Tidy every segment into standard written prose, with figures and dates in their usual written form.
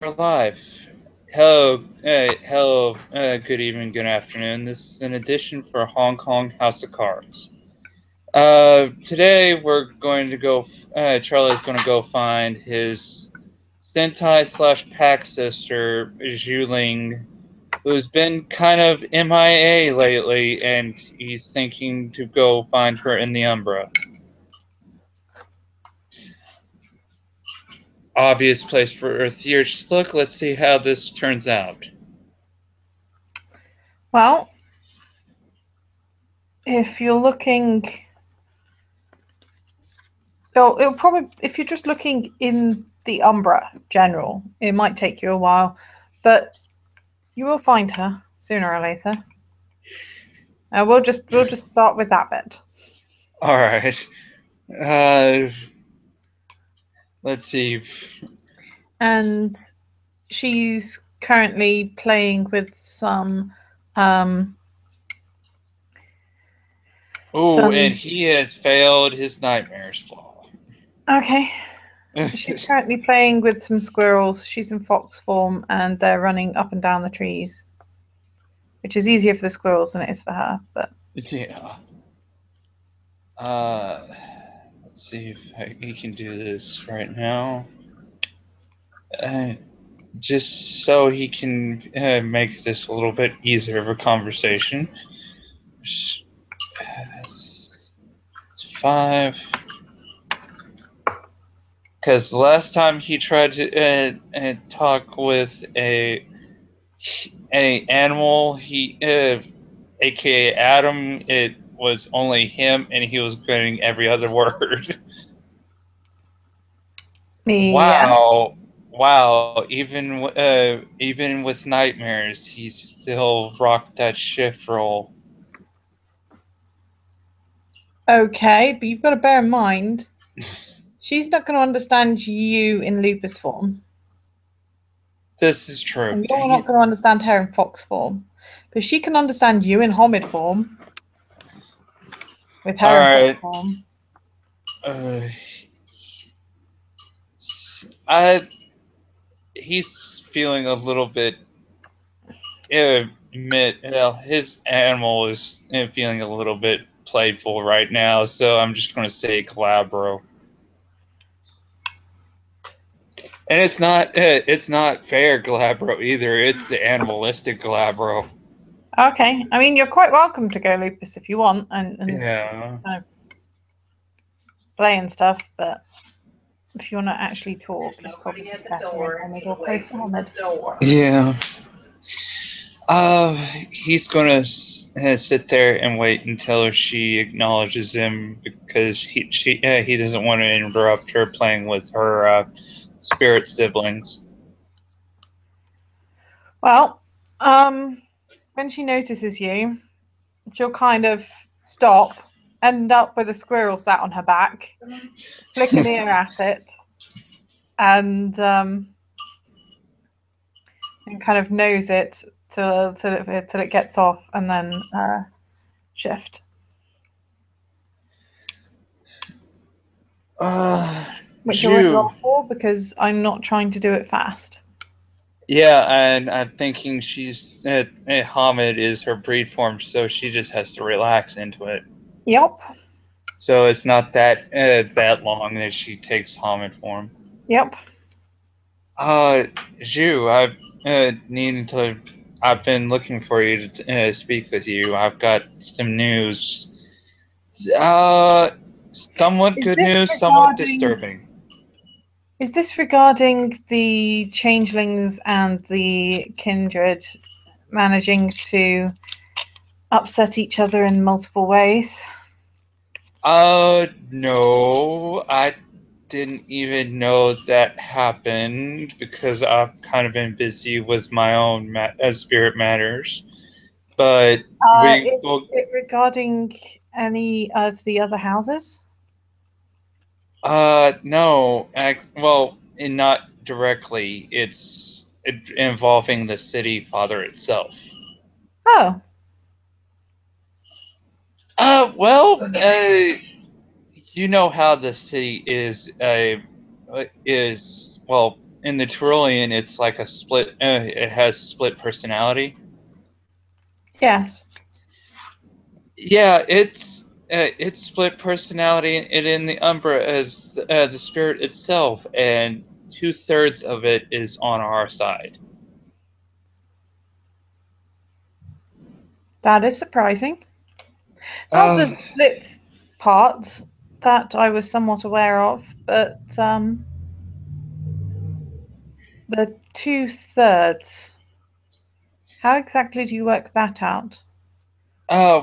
live. Hello, good evening, good afternoon. This is an edition for Hong Kong House of Cards. Today we're going to go, Charlie's going to go find his Sentai slash Pack sister, Zhuling, who's been kind of MIA lately, and he's thinking to go find her in the Umbra. Obvious place for a theater to look. Let's see how this turns out. Well, if you're looking, it'll probably, if you're just looking in the Umbra general, it might take you a while, but you will find her sooner or later. We'll just start with that bit. All right. Uh, let's see. And she's currently playing with um, Oh, and some. he has failed his nightmares flaw. Okay. She's currently playing with some squirrels. She's in fox form, and they're running up and down the trees, which is easier for the squirrels than it is for her. But Yeah. Uh, let's see if he can do this right now. Uh, just so he can make this a little bit easier of a conversation. It's 5. Because last time he tried to talk with a animal, aka Adam, it was only him, and he was getting every other word. yeah. Wow! Even with nightmares, he still rocked that shift roll. Okay, but you've got to bear in mind, she's not going to understand you in lupus form, This is true. and you're not going to understand her in fox form. But she can understand you in homid form with All her in fox right. form. Uh, I he's feeling a little bit. His animal is feeling a little bit playful right now, so I'm just going to say Calabro. And it's not fair Galabro either. It's the animalistic Galabro. Okay, I mean, you're quite welcome to go lupus if you want and Yeah. kind of play and stuff, but if you want to actually talk, it's probably better in homid or close to homid. Yeah. He's gonna sit there and wait until she acknowledges him because he doesn't want to interrupt her playing with her spirit siblings. Well, when she notices you, she'll kind of stop, end up with a squirrel sat on her back, flick an ear at it, and kind of nose it till it gets off, and then shift. Which I won't Jew. roll for because I'm not trying to do it fast. Yeah, and I'm thinking she's Hamid is her breed form, so she just has to relax into it. Yep. So it's not that long that she takes Hamid form. Yep. Uh, Zhu, I've been looking for you to speak with you. I've got some news. Uh, somewhat Is good this news, somewhat regarding disturbing. is this regarding the changelings and the kindred managing to upset each other in multiple ways? No, I didn't even know that happened because I've kind of been busy with my own spirit matters. But we Is will. it regarding any of the other houses? No, well, not directly. It's involving the city father itself. Oh, Well, you know how the city is well. in the Tyrolean, it's like a split. It has split personality. Yes. Yeah, it's split personality, and in the Umbra as the spirit itself, and 2/3 of it is on our side. That is surprising. Not the split parts that I was somewhat aware of, but the 2/3. How exactly do you work that out?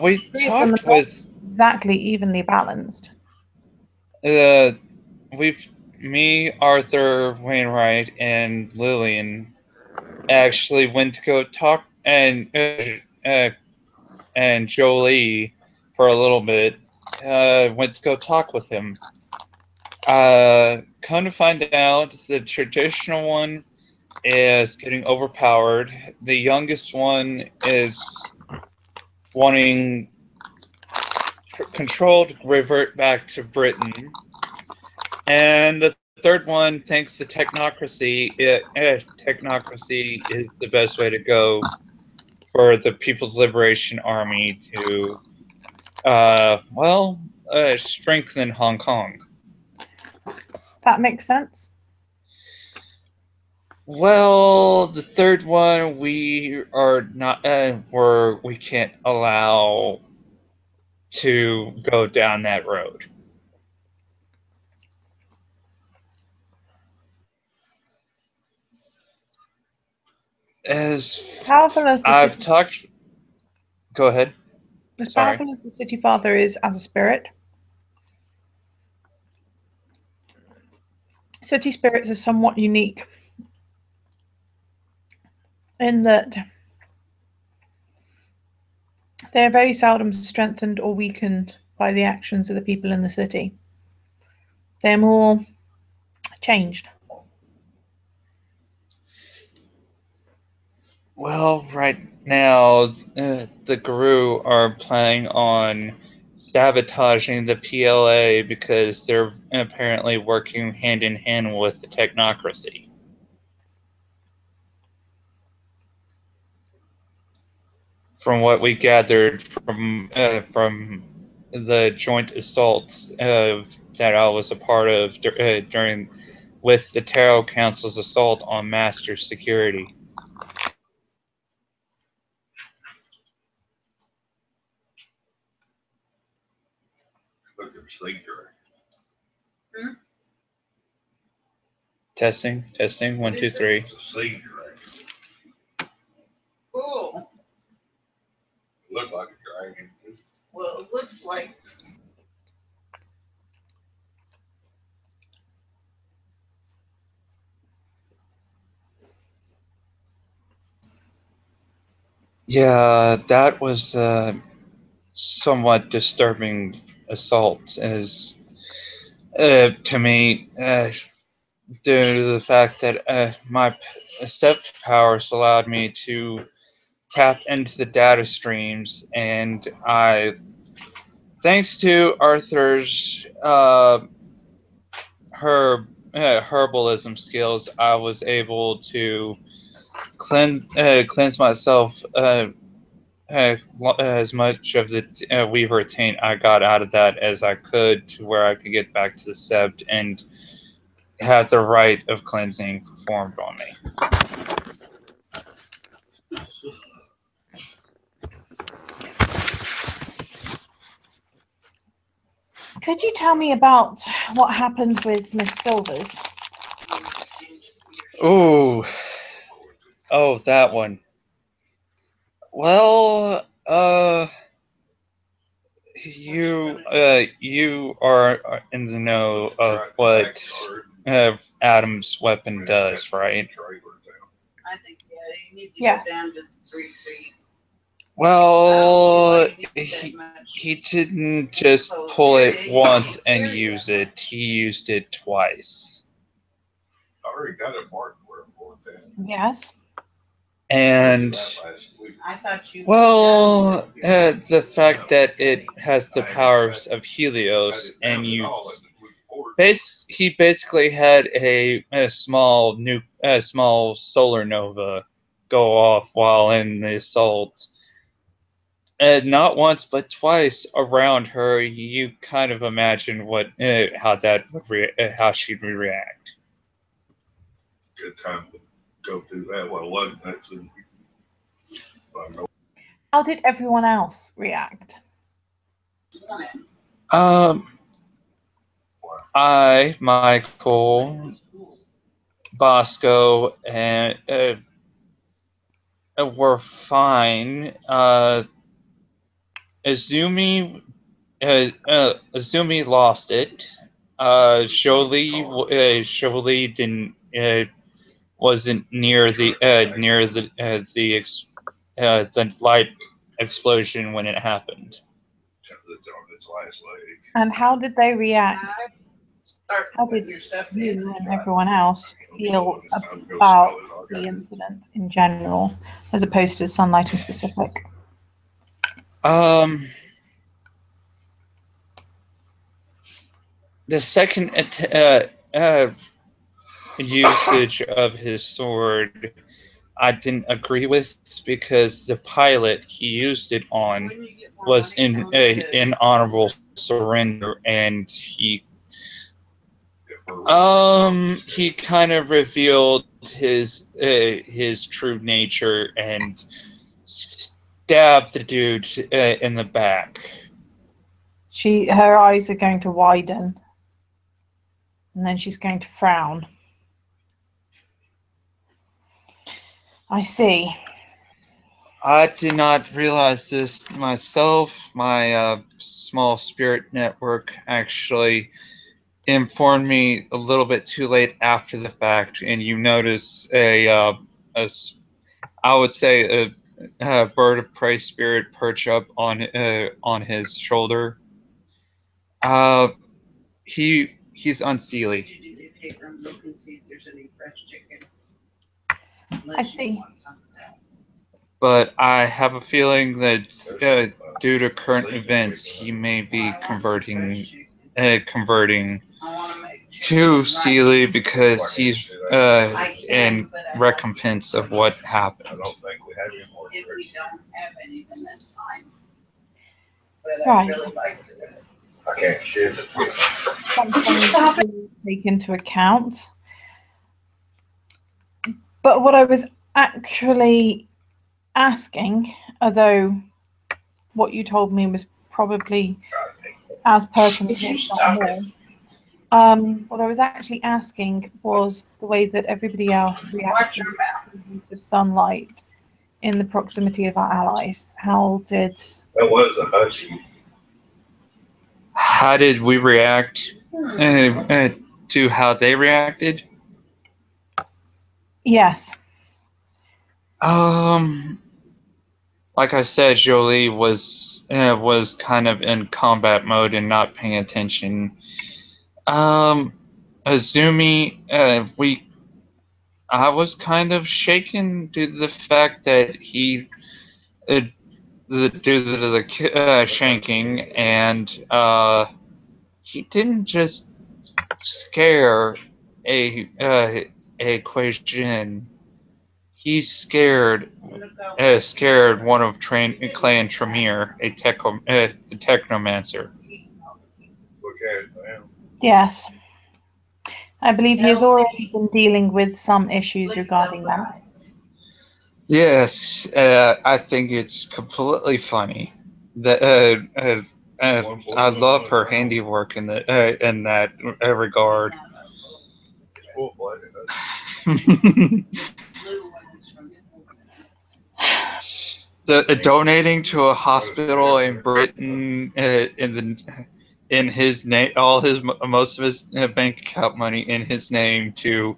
We Three of them are talked not with exactly evenly balanced. uh, me, Arthur, Wainwright, and Lillian actually went to go talk and Jolie for a little bit. Went to go talk with him. Come to find out, the traditional one is getting overpowered. The youngest one is wanting control to revert back to Britain. And the third one thinks the technocracy, technocracy is the best way to go for the People's Liberation Army to, strengthen Hong Kong. That makes sense. Well, the third one we are not, we can't allow to go down that road. As Powerful as the I've city, talked, go ahead. as Sorry. powerful as the city father is as a spirit, city spirits are somewhat unique in that they are very seldom strengthened or weakened by the actions of the people in the city. They're more changed. Well, right now, the Guru are planning on sabotaging the PLA because they're apparently working hand in hand with the technocracy. From what we gathered from the joint assaults that I was a part of during with the Tarot Council's assault on Master Security. Look at sleep direct. Testing, 1, 2, 3. It's a sleep direct. Cool. Look like a dragon. Well, it looks like Yeah, that was somewhat disturbing assault as to me due to the fact that my Sept powers allowed me to tap into the data streams, and thanks to Arthur's herbalism skills, I was able to cleanse myself as much of the Weaver taint I got out of that as I could, to where I could get back to the Sept and have the rite of cleansing performed on me. Could you tell me about what happened with Miss Silvers? Oh, that one. Well, you are in the know of what Adam's weapon does, right? I think you need to Yes. go down to 3 feet. Well, You need that much. he didn't just pull it once and use it. He used it twice. I already got it marked where I'm going down. Yes. And I thought you. well, the fact that it has the powers of Helios, and he basically had a small nuke a small solar nova go off while in the assault. Not once, but twice around her. You kind of imagine how that would how she'd react. Good time to go do that. Well, it wasn't actually. How did everyone else react? I, Michael, Bosco, and were fine. Azumi lost it. Jolie didn't wasn't near the light explosion when it happened. It's on its last leg. And how did they react? How did you and everyone else feel about the incident in general, as opposed to Sunlight in specific? The second usage of his sword, I didn't agree with, because the pilot he used it on was in honorable surrender, and he kind of revealed his true nature and stabbed the dude in the back. Her eyes are going to widen, and then she's going to frown. I see. I did not realize this myself. My small spirit network actually informed me a little bit too late after the fact, and you notice I would say a bird of prey spirit perch up on his shoulder. He's unseelie. I see. But I have a feeling that due to current events, he may be converting to Sealy, because he's in recompense of what happened. I don't think we have any more. If we don't have any, then that's fine. Right. I really like to do it. I can't share it. Something to take into account. But what I was actually asking, although what you told me was probably as personal, if not more, what I was actually asking was the way that everybody else reacted to the use of sunlight in the proximity of our allies. How did... That was a husky. How did we react to how they reacted? Yes. Like I said, Jolie was kind of in combat mode and not paying attention. Azumi, I was kind of shaken due to the fact that due to the shanking, and he didn't just scare a Quai-Jin. He scared one of Clan Tremere, the Technomancer. Yes. I believe he has already been dealing with some issues regarding that. Yes, I think it's completely funny that I love her handiwork in that regard. Donating to a hospital in Britain in his name, most of his bank account money in his name to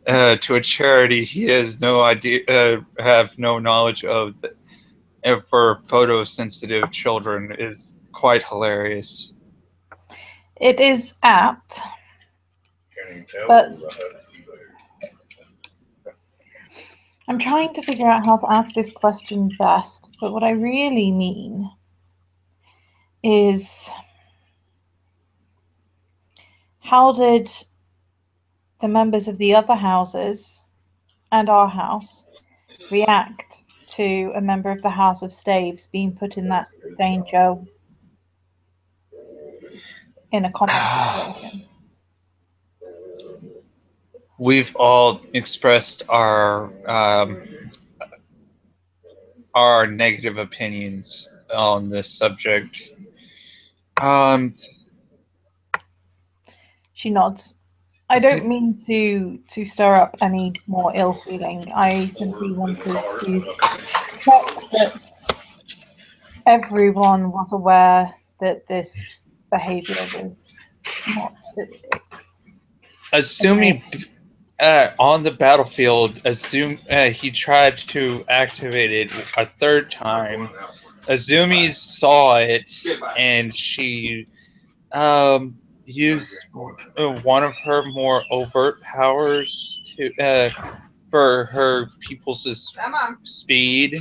a charity he has no idea, have no knowledge of, for photosensitive children is quite hilarious. It is apt, but I'm trying to figure out how to ask this question best, but what I really mean is, how did the members of the other houses and our house react to a member of the House of Staves being put in that danger in a combat situation? We've all expressed our negative opinions on this subject. She nods. I don't mean to stir up any more ill feeling. I simply wanted to check that everyone was aware that this behavior was not. Assuming on the battlefield, he tried to activate it a third time. Azumi saw it, and she used one of her more overt powers to for her people's speed.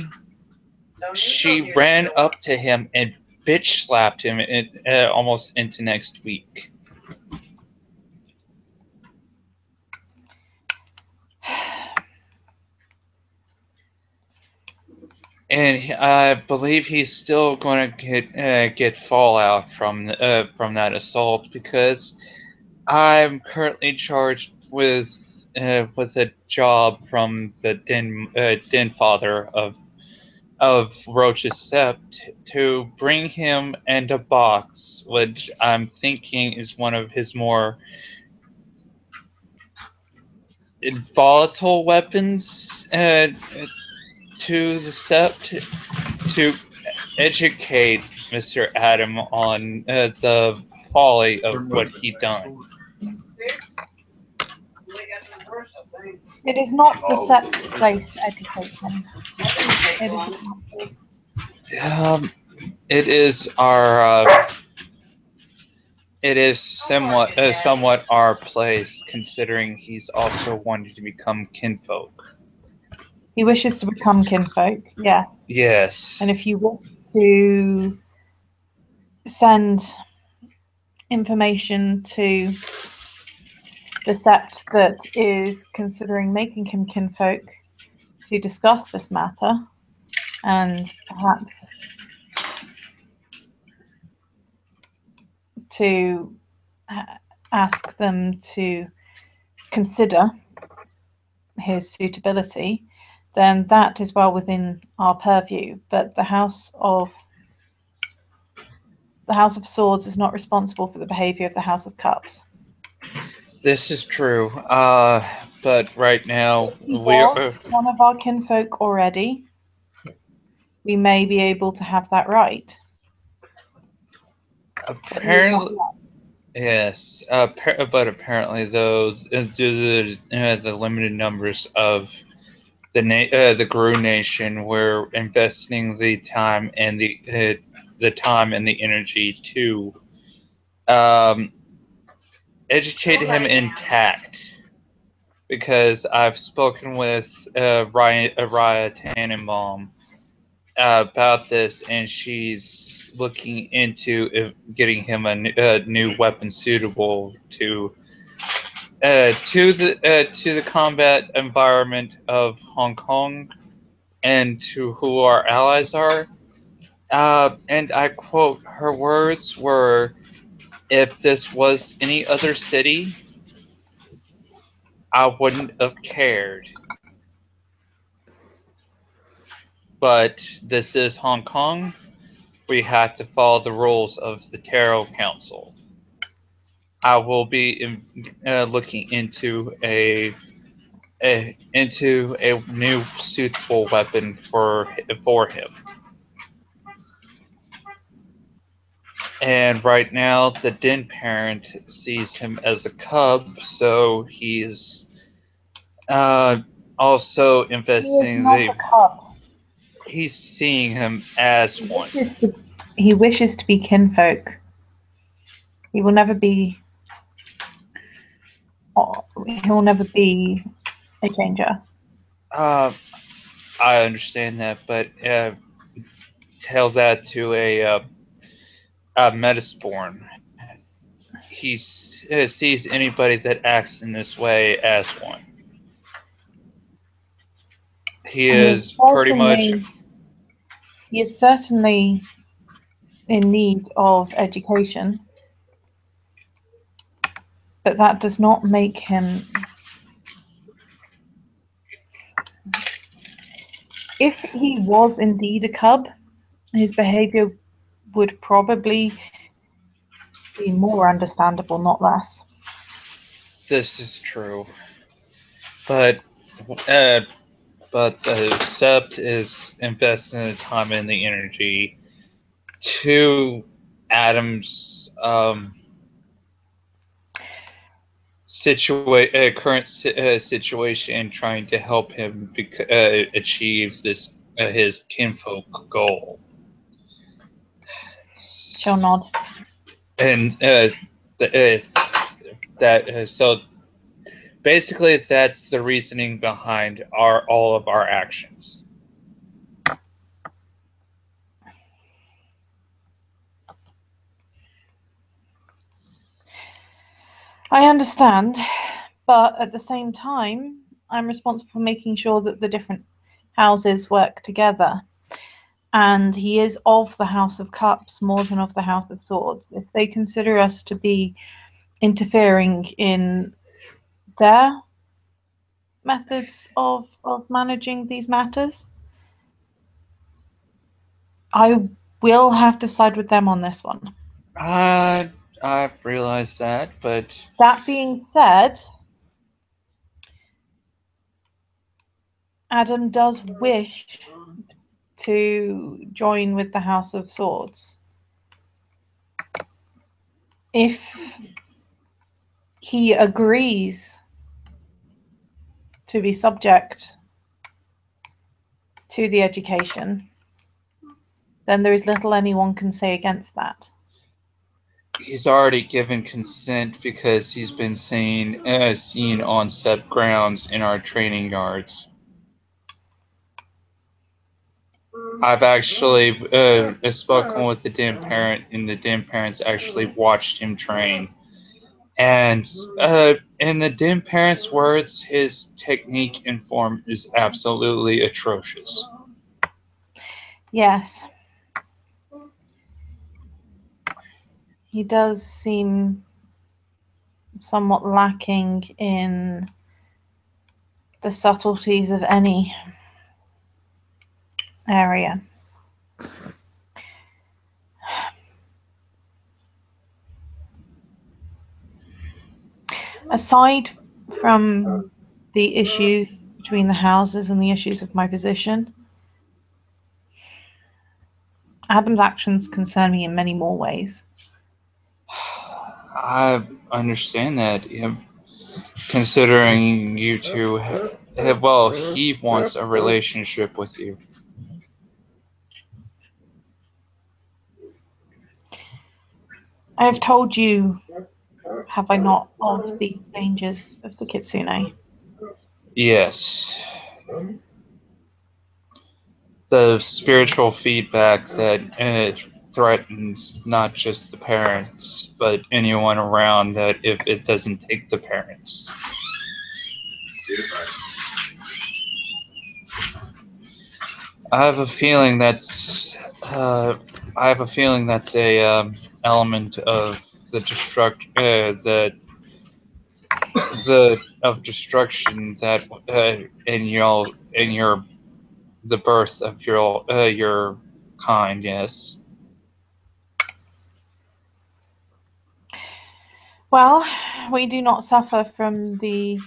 She ran up to him and bitch slapped him almost into next week. And I believe he's still going to get fallout from that assault, because I'm currently charged with a job from the Den Father of Roach's Sept to bring him and a box, which I'm thinking is one of his more volatile weapons, to the Sept, to educate Mr. Adam on the folly of what he done. It is not the Sept's place to educate him. It is our. It is somewhat our place, considering he's also wanting to become kinfolk. He wishes to become kinfolk, yes. Yes. And if you wish to send information to the Sept that is considering making him kinfolk to discuss this matter, and perhaps to ask them to consider his suitability, then that is well within our purview. But the House of Swords is not responsible for the behavior of the House of Cups. This is true. But right now we're one of our kinfolk already. We may be able to have that right. Apparently, yes. But apparently, though, due to the limited numbers of the Gru Nation, we're investing the time and the energy to educate him intact. Because I've spoken with Araya Tannenbaum about this, and she's looking into getting him a new weapon suitable to the combat environment of Hong Kong and to who our allies are. And I quote, her words were, "If this was any other city, I wouldn't have cared. But this is Hong Kong. We had to follow the rules of the Taro Council. I will be looking into a new suitable weapon for him. And right now, the Den parent sees him as a cub, so he's also investing a cub. He's seeing him as one. He wishes to be kinfolk. He will never be. He will never be a changer. I understand that, but tell that to a Metasporn. He sees anybody that acts in this way as one. He is pretty much. He is certainly in need of education, but that does not make him. If he was indeed a cub, his behavior would probably be more understandable, not less. This is true, but Sept is investing the time and the energy to Adam's current situation, trying to help him achieve this his kinfolk goal. She'll nod. And so basically that's the reasoning behind all of our actions. I understand, but at the same time, I'm responsible for making sure that the different houses work together. And he is of the House of Cups more than of the House of Swords. If they consider us to be interfering in their methods of managing these matters, I will have to side with them on this one. I've realized that, but that being said, Adam does wish to join with the House of Swords. If he agrees to be subject to the education, then there is little anyone can say against that. He's already given consent because he's been seen on set grounds in our training yards. I've actually spoken with the dim parent, and the dim parents actually watched him train. And in the dim parent's words, his technique and form is absolutely atrocious. Yes. He does seem somewhat lacking in the subtleties of any area. Aside from the issues between the houses and the issues of my position, Adam's actions concern me in many more ways. I understand that. Considering you two, well, he wants a relationship with you. I have told you, have I not, of the dangers of the Kitsune? Yes. The spiritual feedback that threatens not just the parents, but anyone around that if it doesn't take the parents. I have a feeling that's a element of the destruction that in the birth of your kind. Yes. Well, we do not suffer from the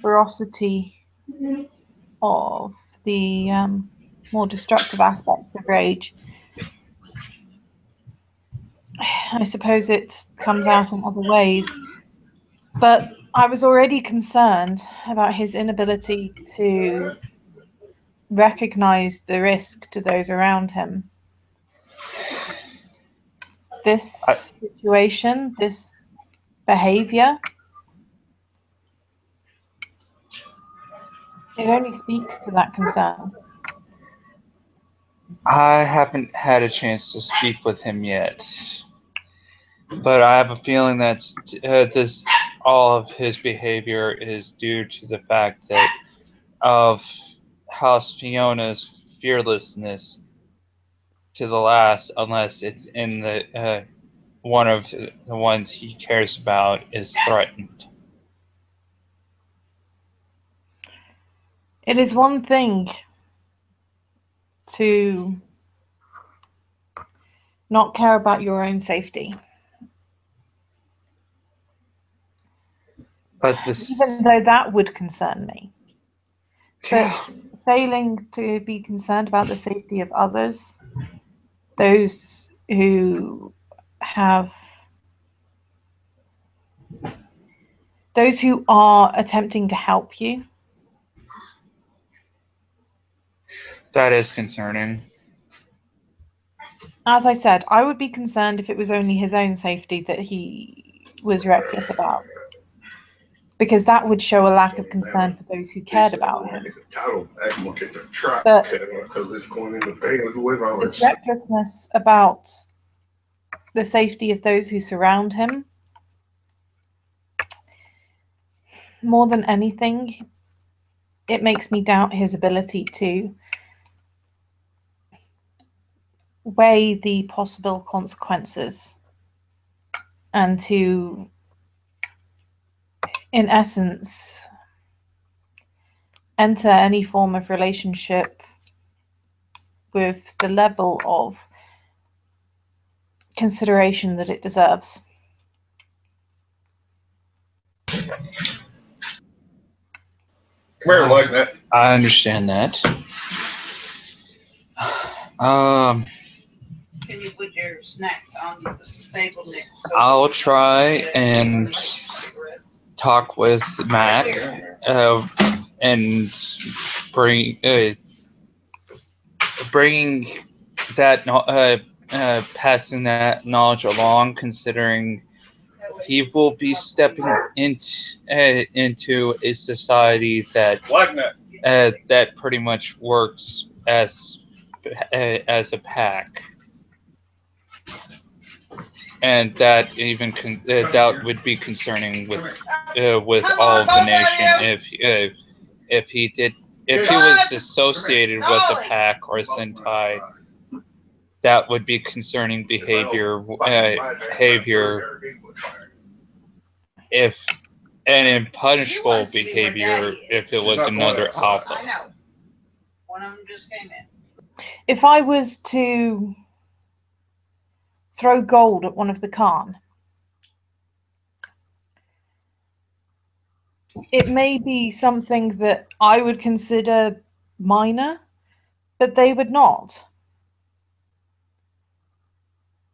ferocity of the more destructive aspects of rage. I suppose it comes out in other ways, but I was already concerned about his inability to recognize the risk to those around him. This situation, this behavior, it only speaks to that concern. I haven't had a chance to speak with him yet, but I have a feeling that all of his behavior is due to the fact that of across Fiona's fearlessness to the last, unless it's in the one of the ones he cares about is threatened. It is one thing to not care about your own safety. But this, Even though that would concern me. yeah, Failing to be concerned about the safety of others, those who are attempting to help you. that is concerning. As I said, I would be concerned if it was only his own safety that he was reckless about. Because that would show a lack of concern for those who cared about him. But this recklessness about the safety of those who surround him, more than anything, it makes me doubt his ability to weigh the possible consequences and to, in essence, enter any form of relationship with the level of consideration that it deserves. We're like that. I understand that. Can you put your snacks on the table next? So I'll try and talk with Matt and bringing that passing that knowledge along, considering he will be stepping into a society that Like that. that pretty much works as a pack. And that even that would be concerning with all of the nation if he was associated with a pack or a Sentai. That would be concerning behavior if and punishable behavior if it was another alpha. I know. One of them just came in. If I was to throw gold at one of the Khan, it may be something that I would consider minor, but they would not.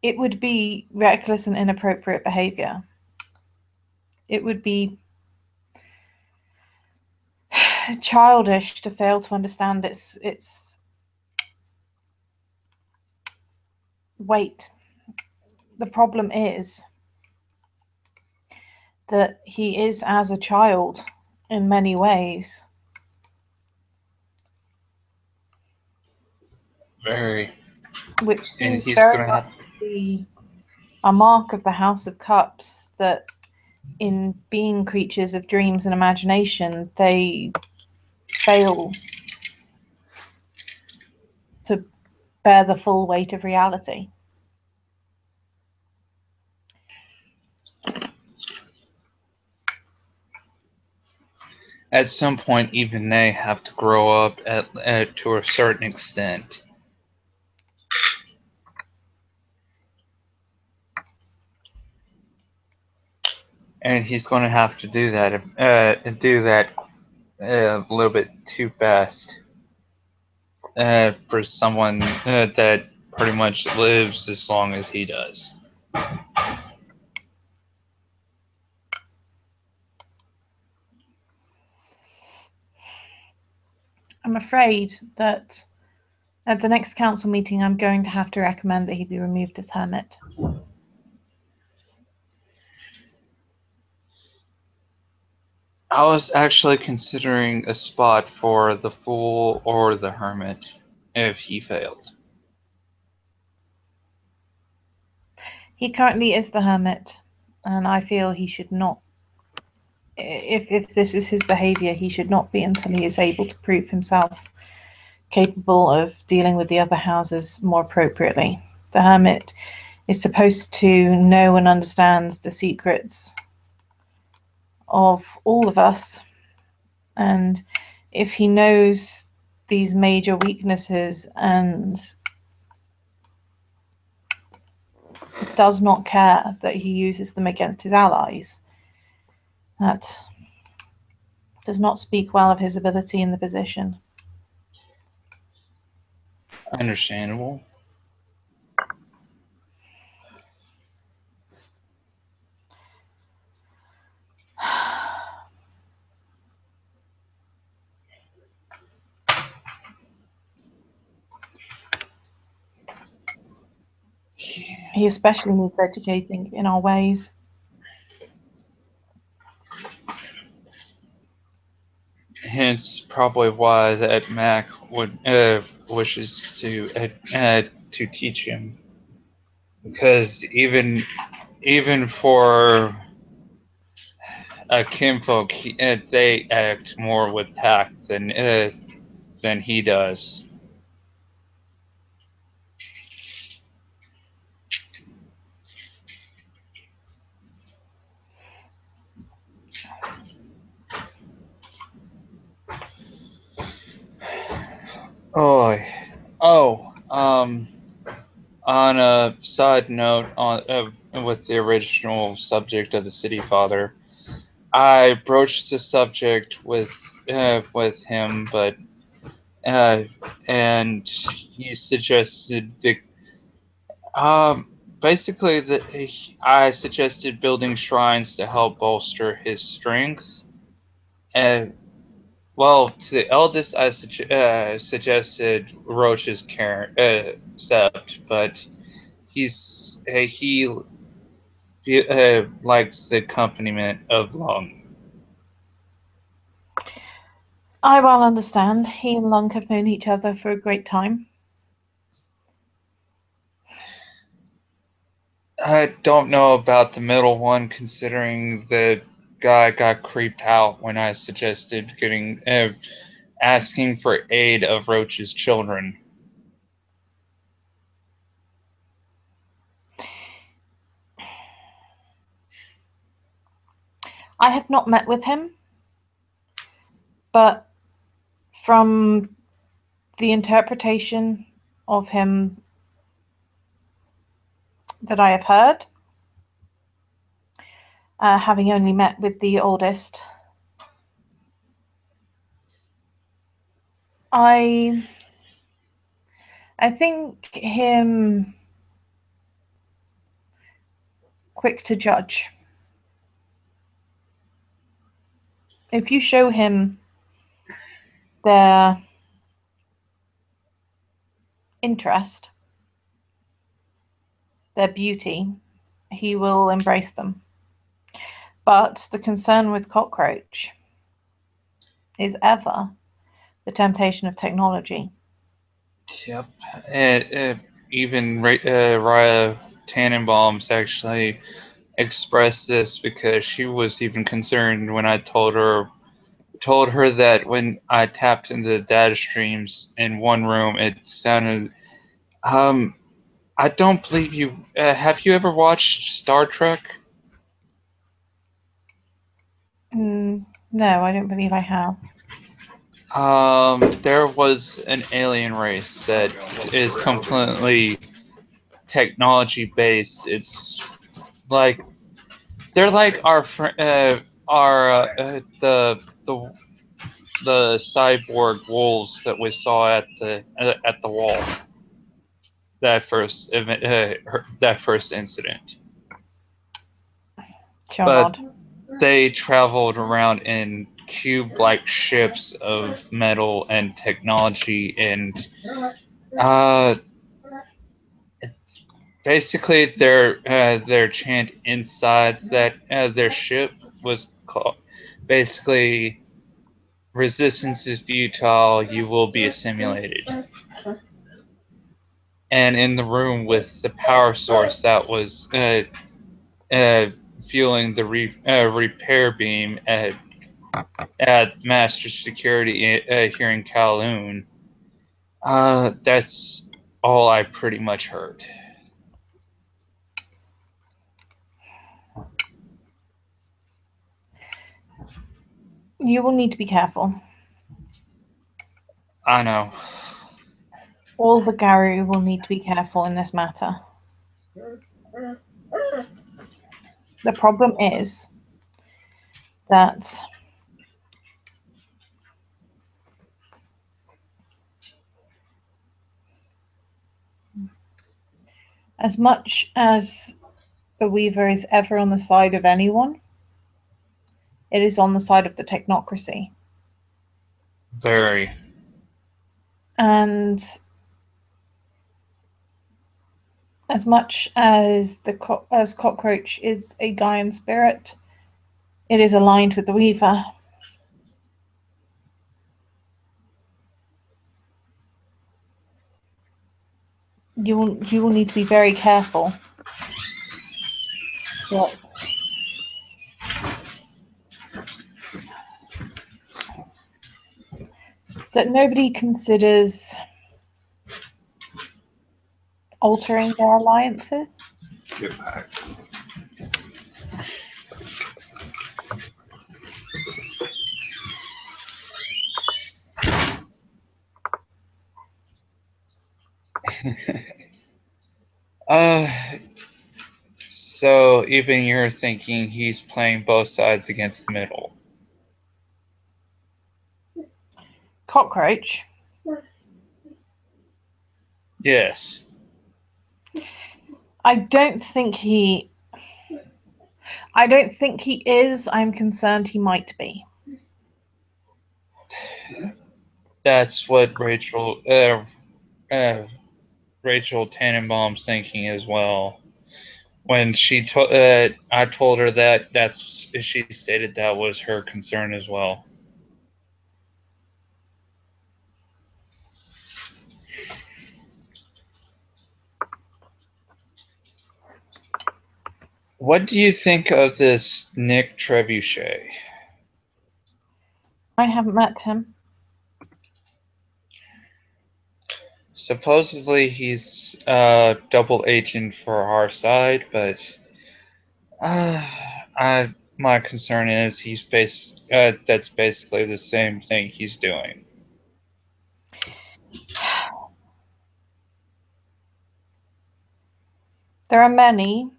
It would be reckless and inappropriate behavior. It would be childish to fail to understand its weight. The problem is that he is as a child in many ways. Very. Which seems he's very gonna much to be a mark of the House of Cups, that in being creatures of dreams and imagination, they fail to bear the full weight of reality. At some point, even they have to grow up to a certain extent. And he's going to have to do that a little bit too fast for someone that pretty much lives as long as he does. I'm afraid that at the next council meeting, I'm going to have to recommend that he be removed as hermit. I was actually considering a spot for the Fool or the Hermit if he failed. He currently is the hermit, and I feel he should not. If this is his behavior, he should not be until he is able to prove himself capable of dealing with the other houses more appropriately. The hermit is supposed to know and understand the secrets of all of us, and if he knows these major weaknesses and does not care that he uses them against his allies, that does not speak well of his ability in the position. Understandable. He especially needs educating in our ways. Hence, probably why that Mac would wishes to teach him, because even for kinfolk, they act more with tact than he does. On a side note, with the original subject of the City Father, I broached the subject with him, but and he suggested basically that I suggested building shrines to help bolster his strength. Well, to the eldest, I suggested Roach's sept, but he likes the accompaniment of Lung. I well understand. He and Lung have known each other for a great time. I don't know about the middle one, considering the guy got creeped out when I suggested asking for aid of Roach's children. I have not met with him, but from the interpretation of him that I have heard, having only met with the oldest, I think him quick to judge. If you show him their interest, their beauty, he will embrace them. But the concern with Cockroach is ever the temptation of technology. Yep. Even Raya Tannenbaum's actually expressed this, because she was even concerned when I told her that when I tapped into the data streams in one room, it sounded. I don't believe you. Have you ever watched Star Trek? No, I don't believe I have. There was an alien race that is completely technology based. It's like they're like the cyborg wolves that we saw at the wall. That first incident. But they traveled around in cube-like ships of metal and technology, and basically their chant inside that their ship was called basically "Resistance is futile. You will be assimilated." And in the room with the power source that was fueling the repair beam at Master Security here in Kowloon, That's all I pretty much heard. You will need to be careful. I know. All the Garu will need to be careful in this matter. The problem is that as much as the Weaver is ever on the side of anyone, it is on the side of the technocracy. Very. And as much as as Cockroach is a Gaian spirit, it is aligned with the Weaver. You will need to be very careful that nobody considers altering their alliances. Get back. So even you're thinking he's playing both sides against the middle. Cockroach. Yes. I don't think he is. I'm concerned he might be. That's what Rachel Tannenbaum's thinking as well. When I told her that she stated that was her concern as well. What do you think of this Nick Trebuchet? I haven't met him. Supposedly he's a double agent for our side, but my concern is that's basically the same thing he's doing. There are many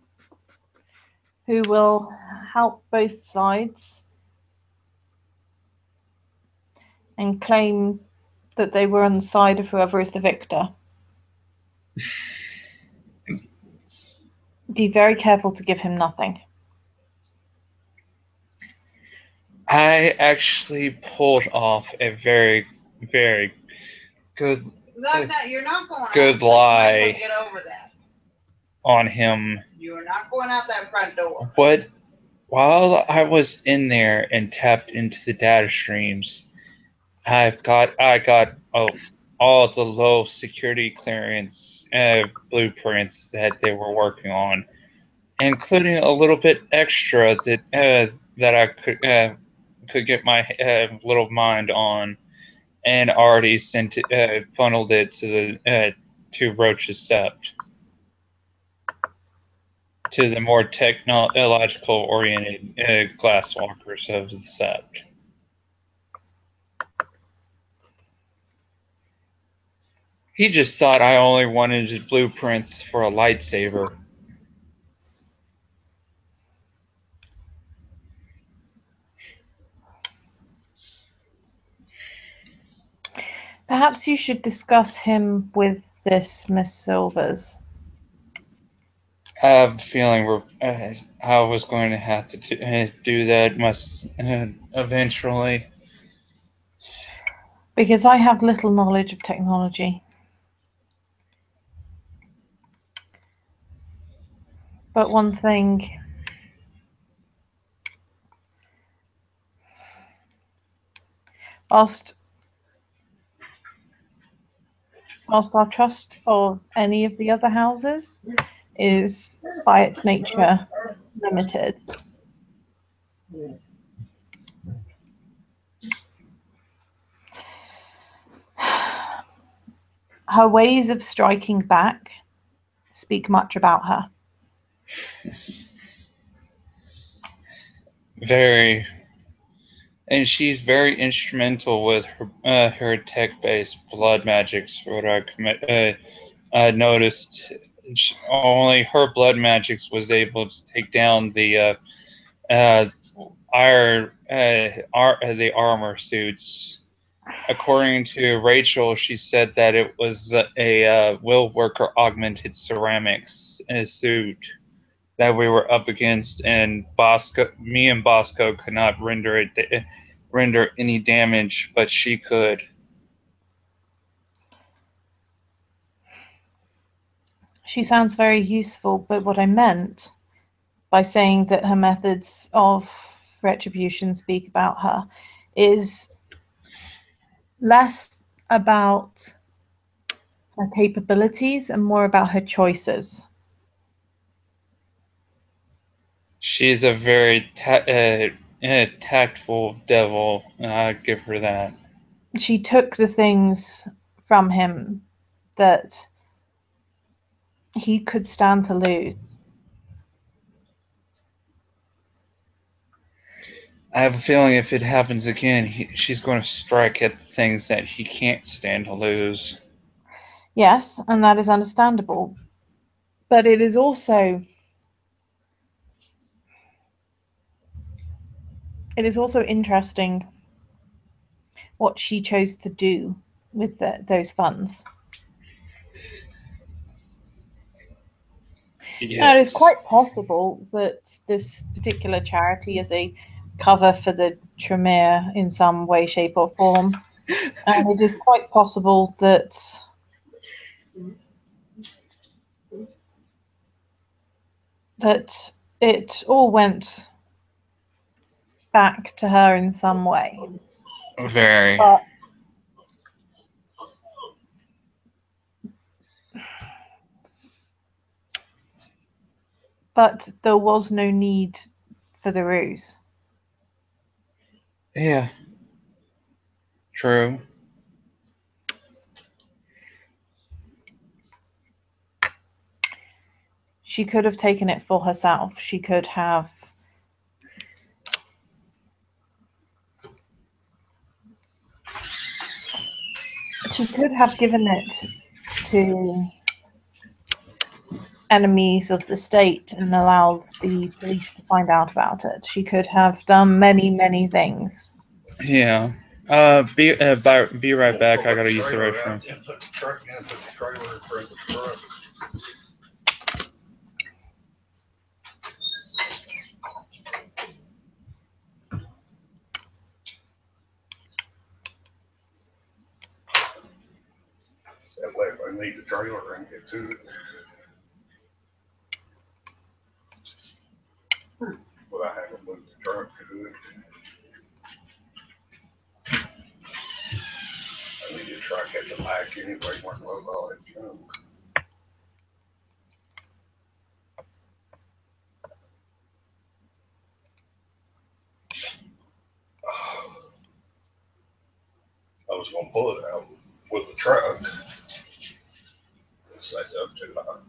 who will help both sides and claim that they were on the side of whoever is the victor. Be very careful to give him nothing. I actually pulled off a very, very good You're not going good out, lie get over that. on him. You are not going out that front door. But while I was in there and tapped into the data streams, I got all the low security clearance blueprints that they were working on, including a little bit extra that I could get my little mind on, and already funneled it to Roach's Sept, to the more technological oriented glasswalkers of the Sept. He just thought I only wanted blueprints for a lightsaber. Perhaps you should discuss him with this Miss Silvers. I have a feeling I was going to have to do that eventually. Because I have little knowledge of technology. But one thing whilst our trust of any of the other houses is by its nature limited, Her ways of striking back speak much about her. Very. And she's very instrumental with her tech-based blood magics. What I noticed, only her blood magics was able to take down the the armor suits. According to Rachel, she said that it was a will worker augmented ceramics suit that we were up against, and me and Bosco could not render any damage, but she could. She sounds very useful, but what I meant by saying that her methods of retribution speak about her is less about her capabilities and more about her choices. She's a very tactful devil, and I give her that. She took the things from him that he could stand to lose. I have a feeling if it happens again, she's going to strike at things that he can't stand to lose. Yes, and that is understandable. But it is also interesting what she chose to do with those funds. Yes. Now, it is quite possible that this particular charity is a cover for the Tremere in some way, shape, or form. And it is quite possible that it all went back to her in some way. Very. But there was no need for the ruse. Yeah. True. She could have taken it for herself. She could have given it to enemies of the state and allowed the police to find out about it. She could have done many, many things. Yeah. Be right back. I gotta use the restroom. Put the truck in, put the trailer in front of the truck. That way, if I need the trailer, I can get to it. But I haven't moved the truck to it. I need to truck at the back anyway, when I load all that junk. I was gonna pull it out with the truck. It's like up too high.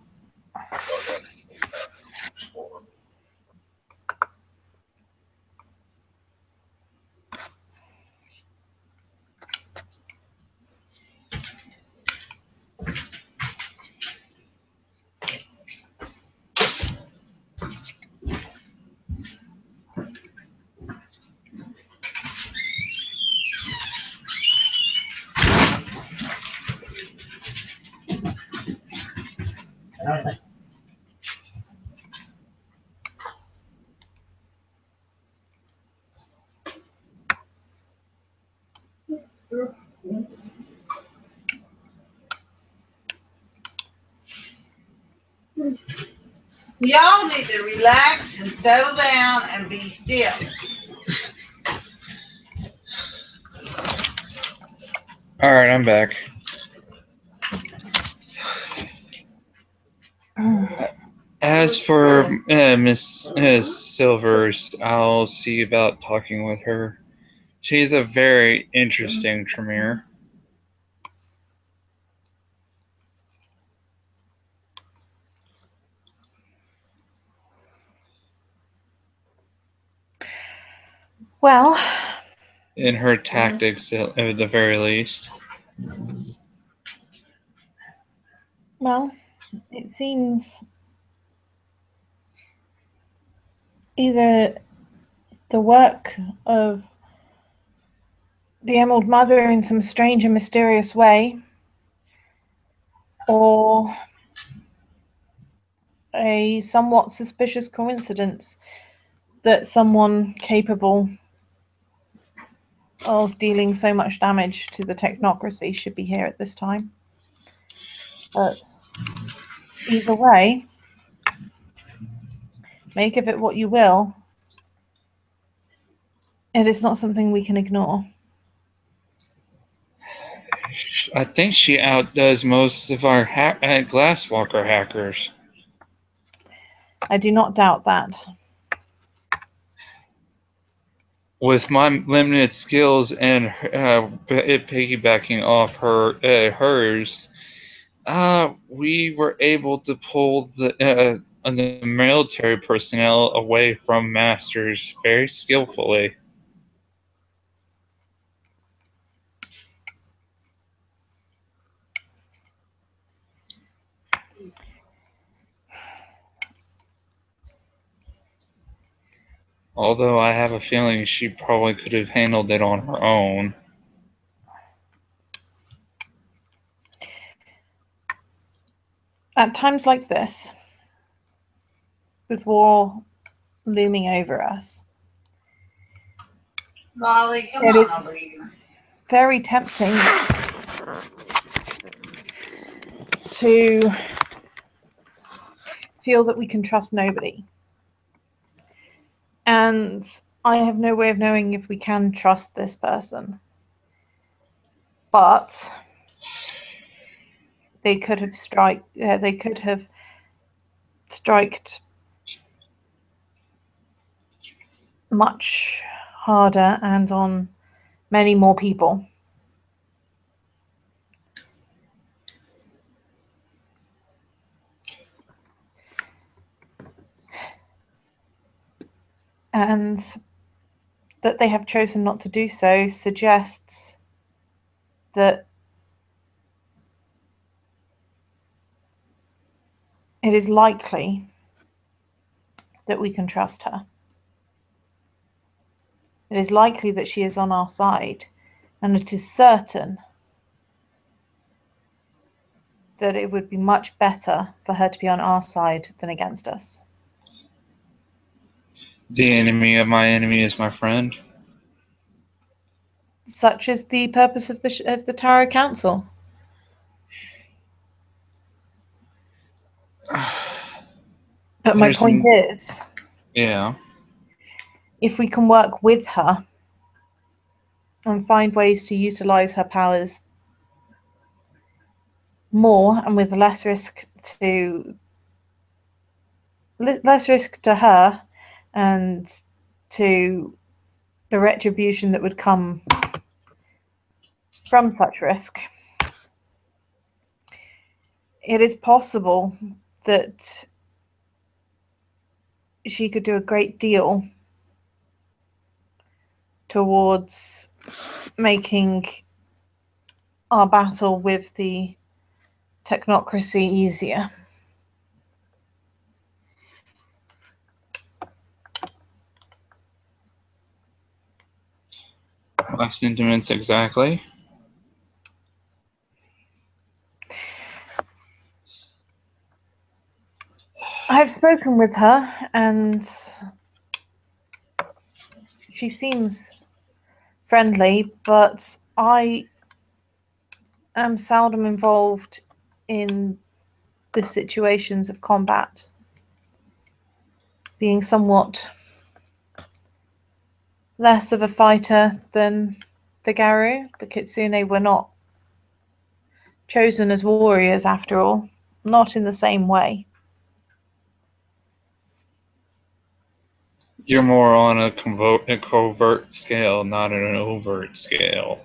Y'all need to relax and settle down and be still. All right, I'm back. As for Miss Silvers, I'll see about talking with her. She's a very interesting Tremere. Well, in her tactics at the very least. it seems either the work of the Emerald Mother in some strange and mysterious way, or a somewhat suspicious coincidence that someone capable of dealing so much damage to the technocracy should be here at this time. But either way, make of it what you will. It is not something we can ignore. I think she outdoes most of our Glasswalker hackers. I do not doubt that. With my limited skills and it piggybacking off hers, we were able to pull the military personnel away from masters very skillfully. Although I have a feeling she probably could have handled it on her own. At times like this, with war looming over us, Lolly, come It on is- over here. very tempting to feel that we can trust nobody. And I have no way of knowing if we can trust this person. But they could have striked much harder and on many more people. And that they have chosen not to do so suggests that it is likely that we can trust her. It is likely that she is on our side, and it is certain that it would be much better for her to be on our side than against us. The enemy of my enemy is my friend. Such is the purpose of the Tarot Council. But my point is, Yeah. if we can work with her and find ways to utilize her powers more and with less risk to her and to the retribution that would come from such risk, it is possible that she could do a great deal towards making our battle with the technocracy easier. My sentiments exactly. I have spoken with her, and she seems friendly, but I am seldom involved in the situations of combat, being somewhat less of a fighter than the Garou. The Kitsune were not chosen as warriors, after all, not in the same way. You're more on a covert scale, not an overt scale.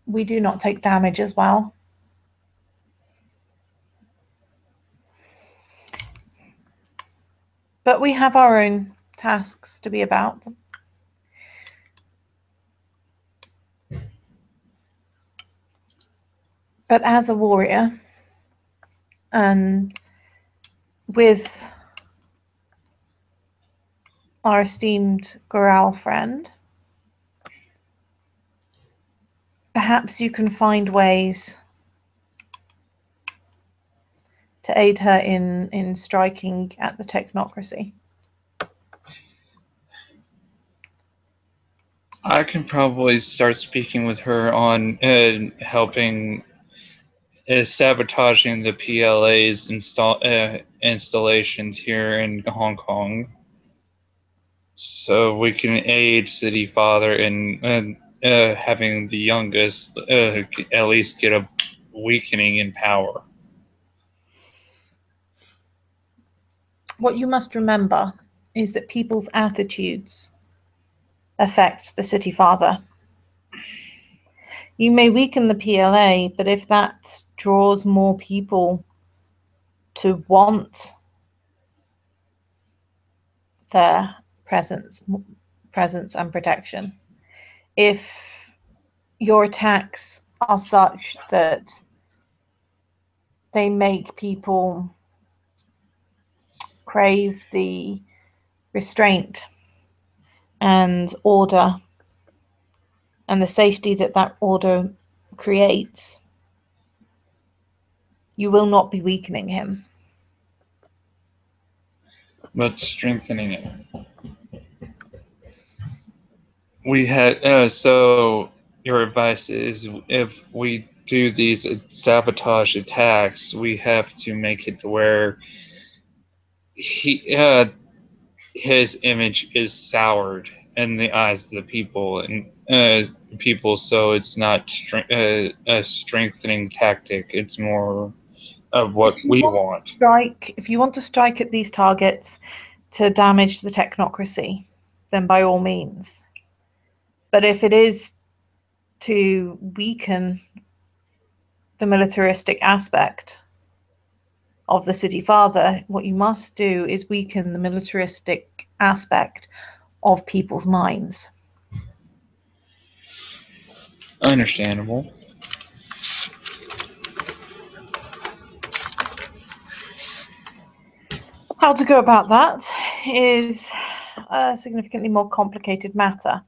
We do not take damage as well. But we have our own tasks to be about. But as a warrior, and with our esteemed Goral friend, perhaps you can find ways to aid her in striking at the technocracy. I can probably start speaking with her on helping sabotaging the PLA's installations here in Hong Kong, so we can aid City Father in having the youngest at least get a weakening in power. What you must remember is that people's attitudes affect the City Father. You may weaken the PLA, but if that draws more people to want their presence and protection, if your attacks are such that they make people crave the restraint and order and the safety that that order creates, you will not be weakening him, but strengthening it. We had so your advice is if we do these sabotage attacks, we have to make it where his image is soured in the eyes of the people so it's not a strengthening tactic. It's more of what we want. If you want to strike at these targets to damage the technocracy, then by all means. But if it is to weaken the militaristic aspect of the City Father, what you must do is weaken the militaristic aspect of people's minds. Understandable. How to go about that is a significantly more complicated matter.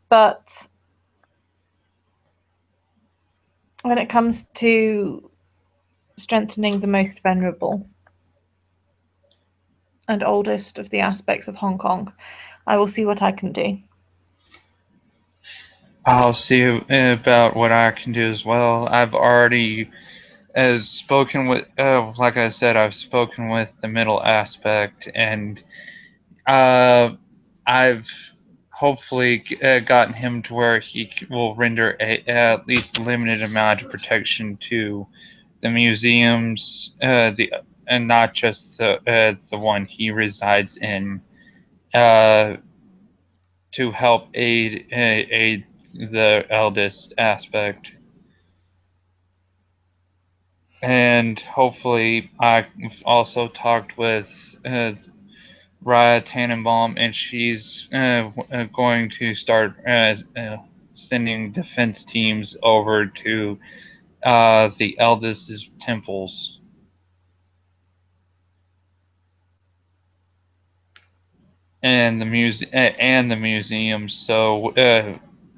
But when it comes to strengthening the most vulnerable and oldest of the aspects of Hong Kong, I will see what I can do. I'll see about what I can do as well. I've already spoken with, like I said, I've spoken with the middle aspect, and I've hopefully gotten him to where he will render at least a limited amount of protection to the museums, and not just the one he resides in, to help aid the eldest aspect. And hopefully, I've also talked with Raya Tannenbaum, and she's going to start sending defense teams over to the eldest's temples. And the museum, so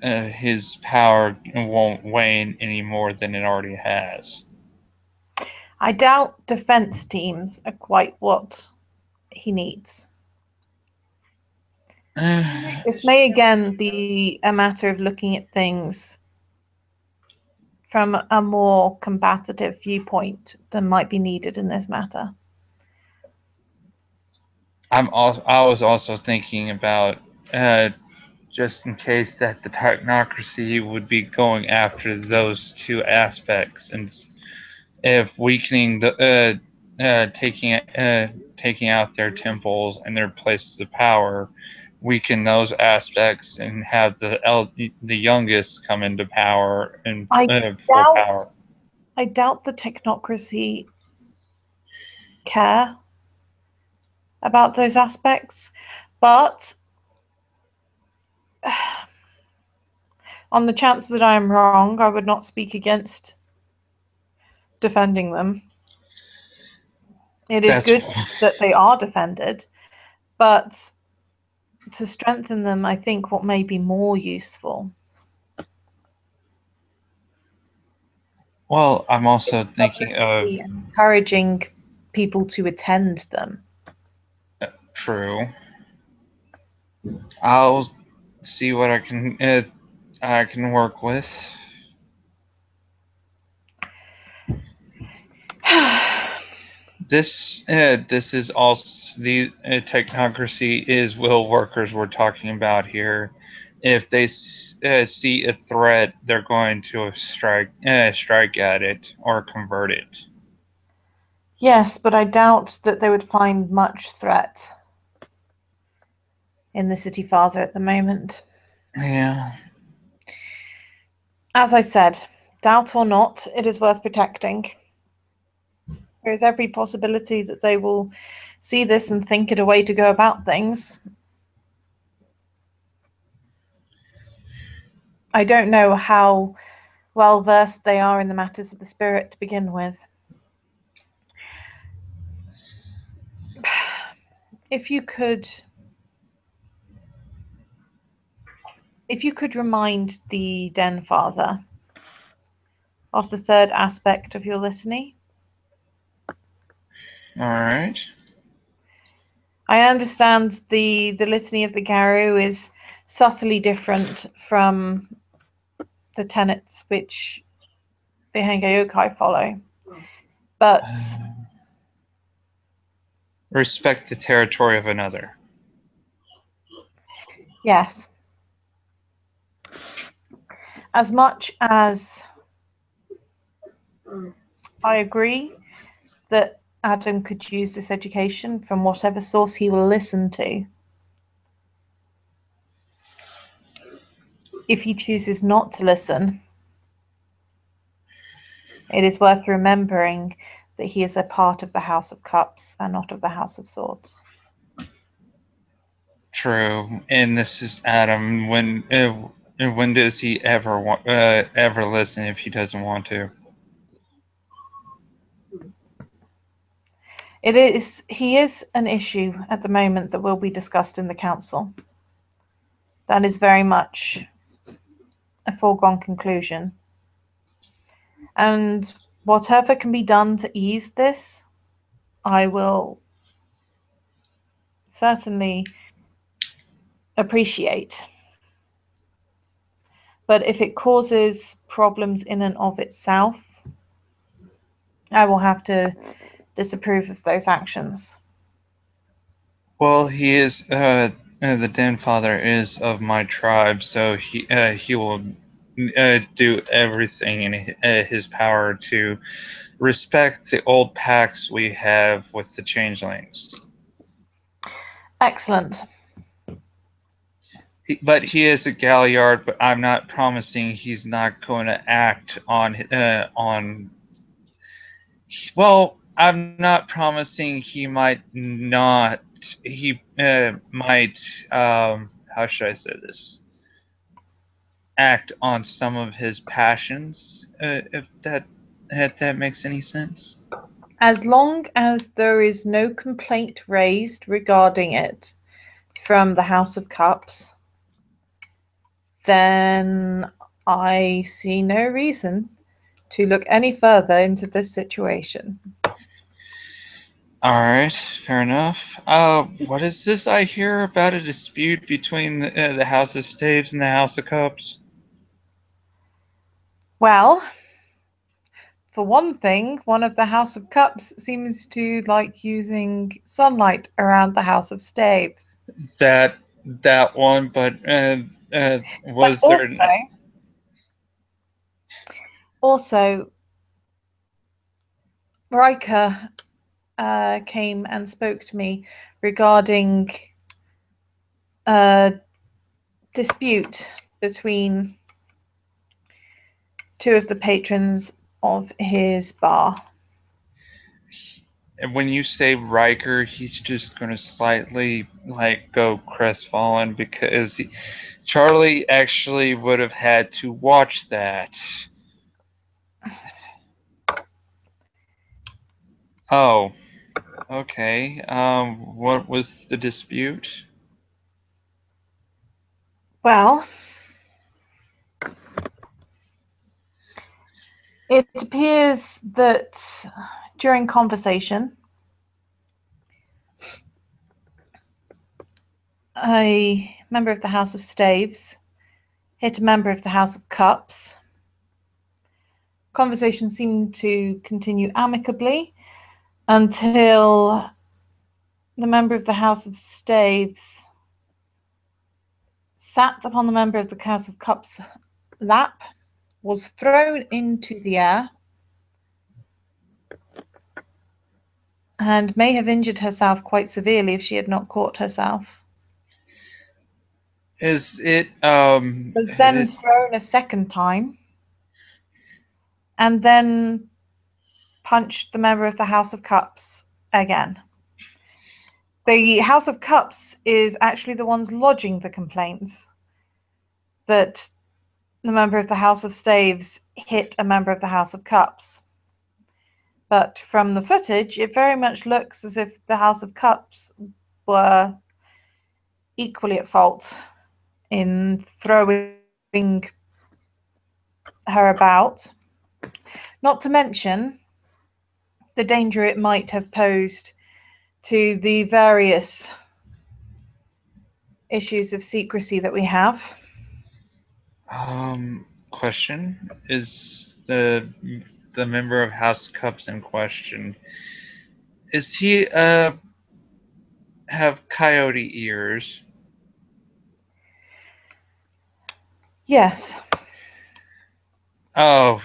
his power won't wane any more than it already has. I doubt defense teams are quite what he needs. This may again be a matter of looking at things from a more combative viewpoint than might be needed in this matter. I was also thinking about just in case that the technocracy would be going after those two aspects, and if weakening the taking out their temples and their places of power, weaken those aspects and have the youngest come into power and full power. I doubt the technocracy care about those aspects, But on the chance that I am wrong, I would not speak against defending them. It is good that they are defended, but to strengthen them, I think what may be more useful. Well, I'm also thinking of encouraging people to attend them. True. I'll see what I can work with. This is also the technocracy is will workers we're talking about here. If they see a threat, they're going to strike at it or convert it. Yes, but I doubt that they would find much threat in the City Father at the moment. Yeah. As I said, doubt or not, it is worth protecting. There is every possibility that they will see this and think it a way to go about things. I don't know how well versed they are in the matters of the spirit to begin with. If you could remind the Den Father of the third aspect of your litany. All right. I understand the litany of the Garou is subtly different from the tenets which the Henge Yokai follow, but respect the territory of another. Yes. As much as I agree that Adam could use this education from whatever source he will listen to, if he chooses not to listen, it is worth remembering that he is a part of the House of Cups and not of the House of Swords. True, and this is Adam. When does he ever listen if he doesn't want to? He is an issue at the moment that will be discussed in the council. That is very much a foregone conclusion. And whatever can be done to ease this, I will certainly appreciate. But if it causes problems in and of itself, I will have to disapprove of those actions. Well, he is the Den Father is of my tribe, so he will do everything in his power to respect the old pacts we have with the changelings. Excellent. But he is a Galliard, but I'm not promising he's not going to act on. Well, I'm not promising he might not. He might. How should I say this? Act on some of his passions, if that makes any sense. As long as there is no complaint raised regarding it from the House of Cups, then I see no reason to look any further into this situation. All right, fair enough. What is this I hear about a dispute between the House of Staves and the House of Cups? Well, for one thing, one of the House of Cups seems to like using sunlight around the House of Staves. That one, but was but there? Also, Riker came and spoke to me regarding a dispute between two of the patrons of his bar. And when you say Riker, he's just going to slightly go crestfallen because Charlie actually would have had to watch that. Oh, okay. What was the dispute? Well, it appears that during conversation, a member of the House of Staves hit a member of the House of Cups. Conversation seemed to continue amicably until the member of the House of Staves sat upon the member of the House of Cups' lap, was thrown into the air, and may have injured herself quite severely if she had not caught herself. Was then thrown a second time, and then punched the member of the House of Cups again. The House of Cups is actually the ones lodging the complaints that the member of the House of Staves hit a member of the House of Cups. But from the footage, it very much looks as if the House of Cups were equally at fault in throwing her about. Not to mention the danger it might have posed to the various issues of secrecy that we have. Question. Is the member of House Cups in question, is he have coyote ears? Yes. Oh.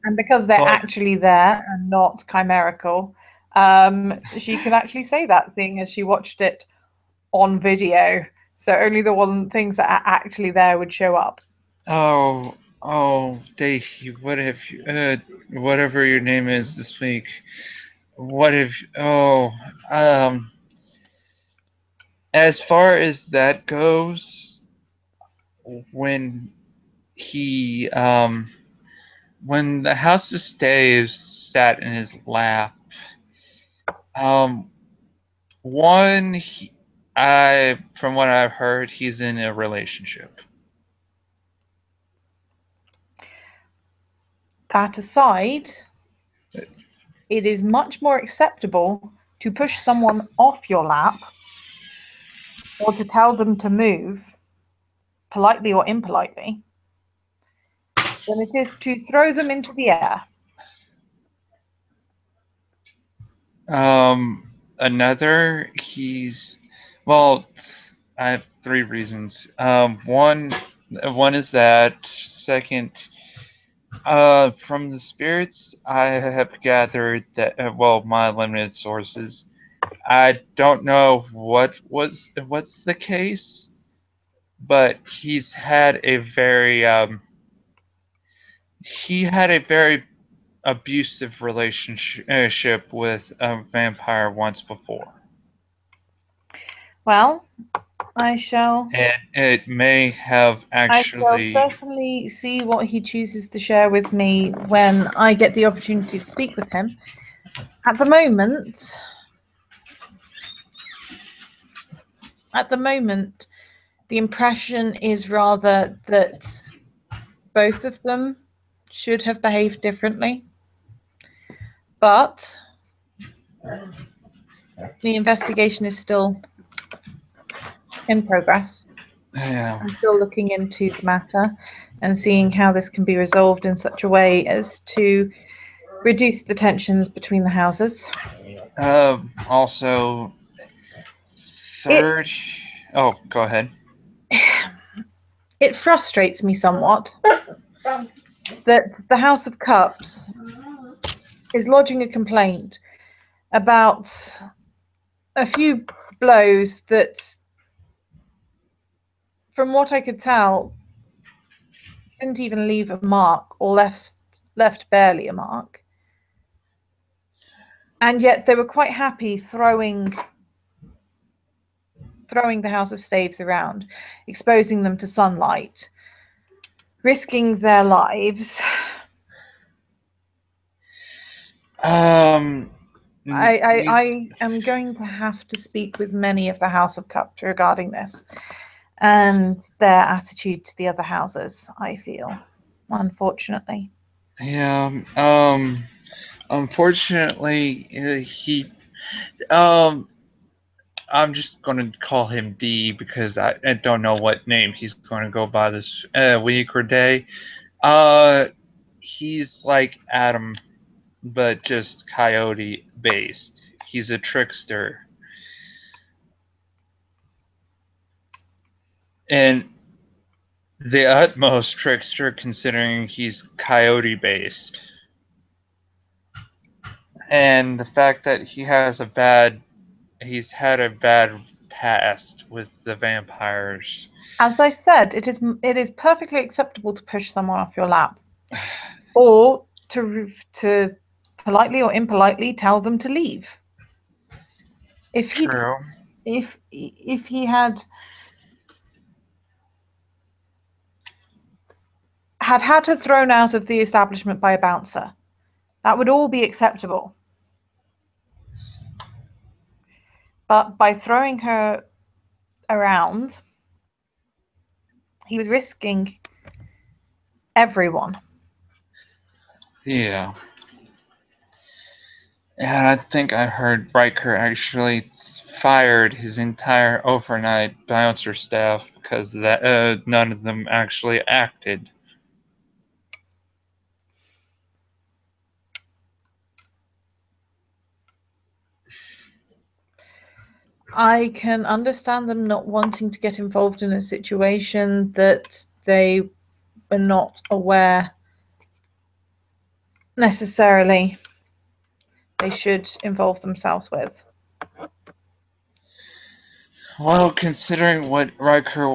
And because they're actually there and not chimerical, she can actually say that, seeing as she watched it on video. So only the things that are actually there would show up. Oh, Dave, what if whatever your name is this week, what if, as far as that goes, when when the House of Staves sat in his lap, from what I've heard, he's in a relationship. That aside, it is much more acceptable to push someone off your lap or to tell them to move, politely or impolitely, than it is to throw them into the air. I have 3 reasons. One is that. Second, from the spirits I have gathered that, my limited sources, I don't know what's the case, but he's had a very abusive relationship with a vampire once before. Well, I shall. And it may have actually. I shall certainly see what he chooses to share with me when I get the opportunity to speak with him. At the moment, the impression is rather that both of them should have behaved differently. But the investigation is still in progress. Yeah. I'm still looking into the matter and seeing how this can be resolved in such a way as to reduce the tensions between the houses. Also, third. Oh, go ahead. It frustrates me somewhat that the House of Cups is lodging a complaint about a few blows that, from what I could tell, didn't even leave a mark or left barely a mark. And yet they were quite happy throwing the House of Staves around, exposing them to sunlight, risking their lives. I am going to have to speak with many of the House of Cups regarding this and their attitude to the other houses, I feel, unfortunately. Yeah. Unfortunately, I'm just going to call him D because I don't know what name he's going to go by this week or day. He's like Adam, but just coyote based. He's a trickster. And the utmost trickster considering he's coyote based. And the fact that he's had a bad past with the vampires. As I said, it is perfectly acceptable to push someone off your lap, or to politely or impolitely tell them to leave. If he True. if he had her thrown out of the establishment by a bouncer, that would all be acceptable. But by throwing her around, he was risking everyone. Yeah. And I think I heard Riker actually fired his entire overnight bouncer staff because that none of them actually acted. I can understand them not wanting to get involved in a situation that they were not aware necessarily they should involve themselves with. Well, considering what Riker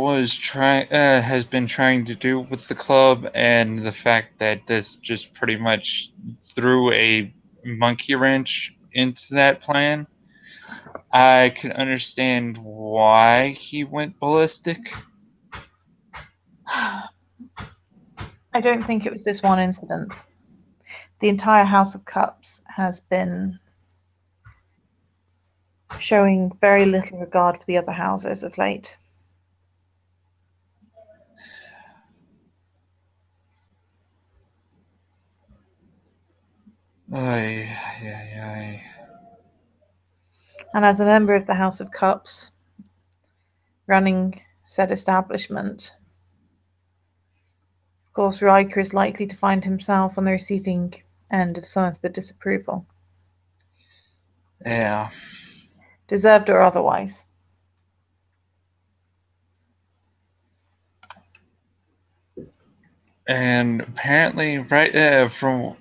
has been trying to do with the club, and the fact that this just pretty much threw a monkey wrench into that plan, I can understand why he went ballistic. I don't think it was this one incident. The entire House of Cups has been showing very little regard for the other houses of late. Ay. And as a member of the House of Cups, running said establishment, of course, Riker is likely to find himself on the receiving end of some of the disapproval. Yeah. Deserved or otherwise. And apparently, right from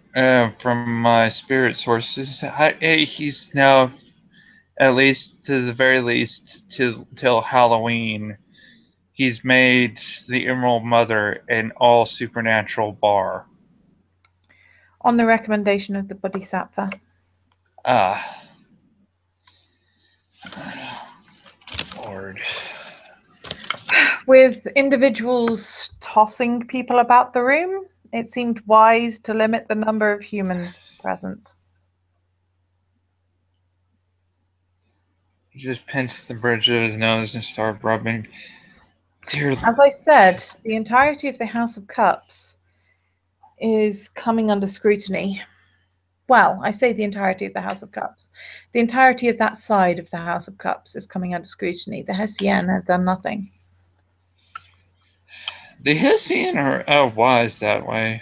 my spirit sources, he's now, at least to the very least, till Halloween, he's made the Emerald Mother an all supernatural bar. On the recommendation of the Bodhisattva. Ah. Lord. With individuals tossing people about the room, it seemed wise to limit the number of humans present. He just pinched the bridge of his nose and started rubbing. Dear. As I said, the entirety of the House of Cups is coming under scrutiny. Well, I say the entirety of the House of Cups. The entirety of that side of the House of Cups is coming under scrutiny. The Hessian have done nothing. The Hessian are wise that way.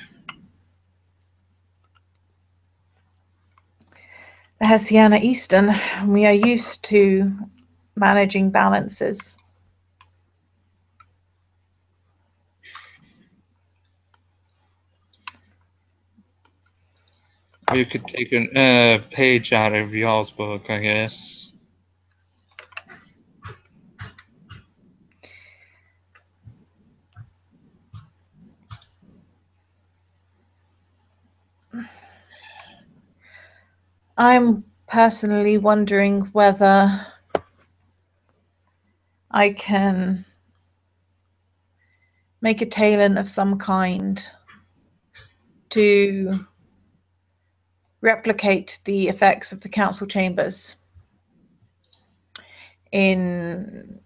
The Hessian are Eastern. We are used to managing balances. You could take a page out of y'all's book, I guess. I'm personally wondering whether I can make a Talon of some kind to replicate the effects of the council chambers in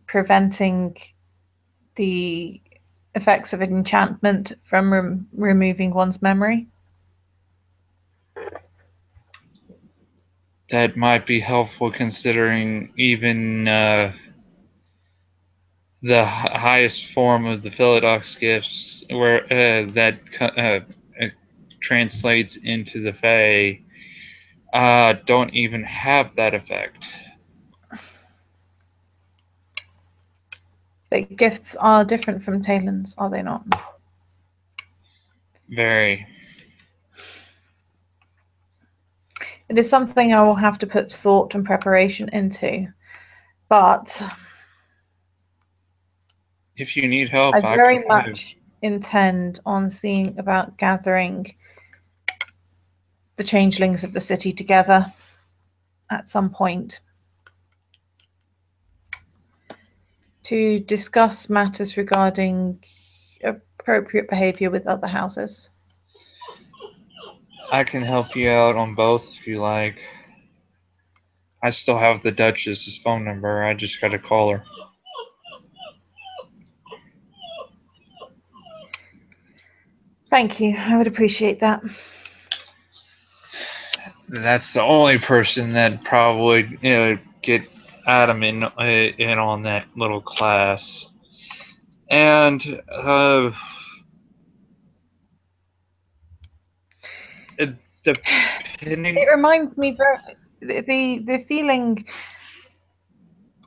preventing the effects of an enchantment from removing one's memory. That might be helpful considering even the highest form of the Philodox gifts, where that translates into the Fae, don't even have that effect. The gifts are different from Talons, are they not? Very. It is something I will have to put thought and preparation into, but If you need help, I very can much intend on seeing about gathering the changelings of the city together at some point to discuss matters regarding appropriate behavior with other houses. I can help you out on both if you like. I still have the Duchess's phone number. I just got to call her. Thank you. I would appreciate that. That's the only person that probably get Adam in on that little class. And depending, It reminds me very, the feeling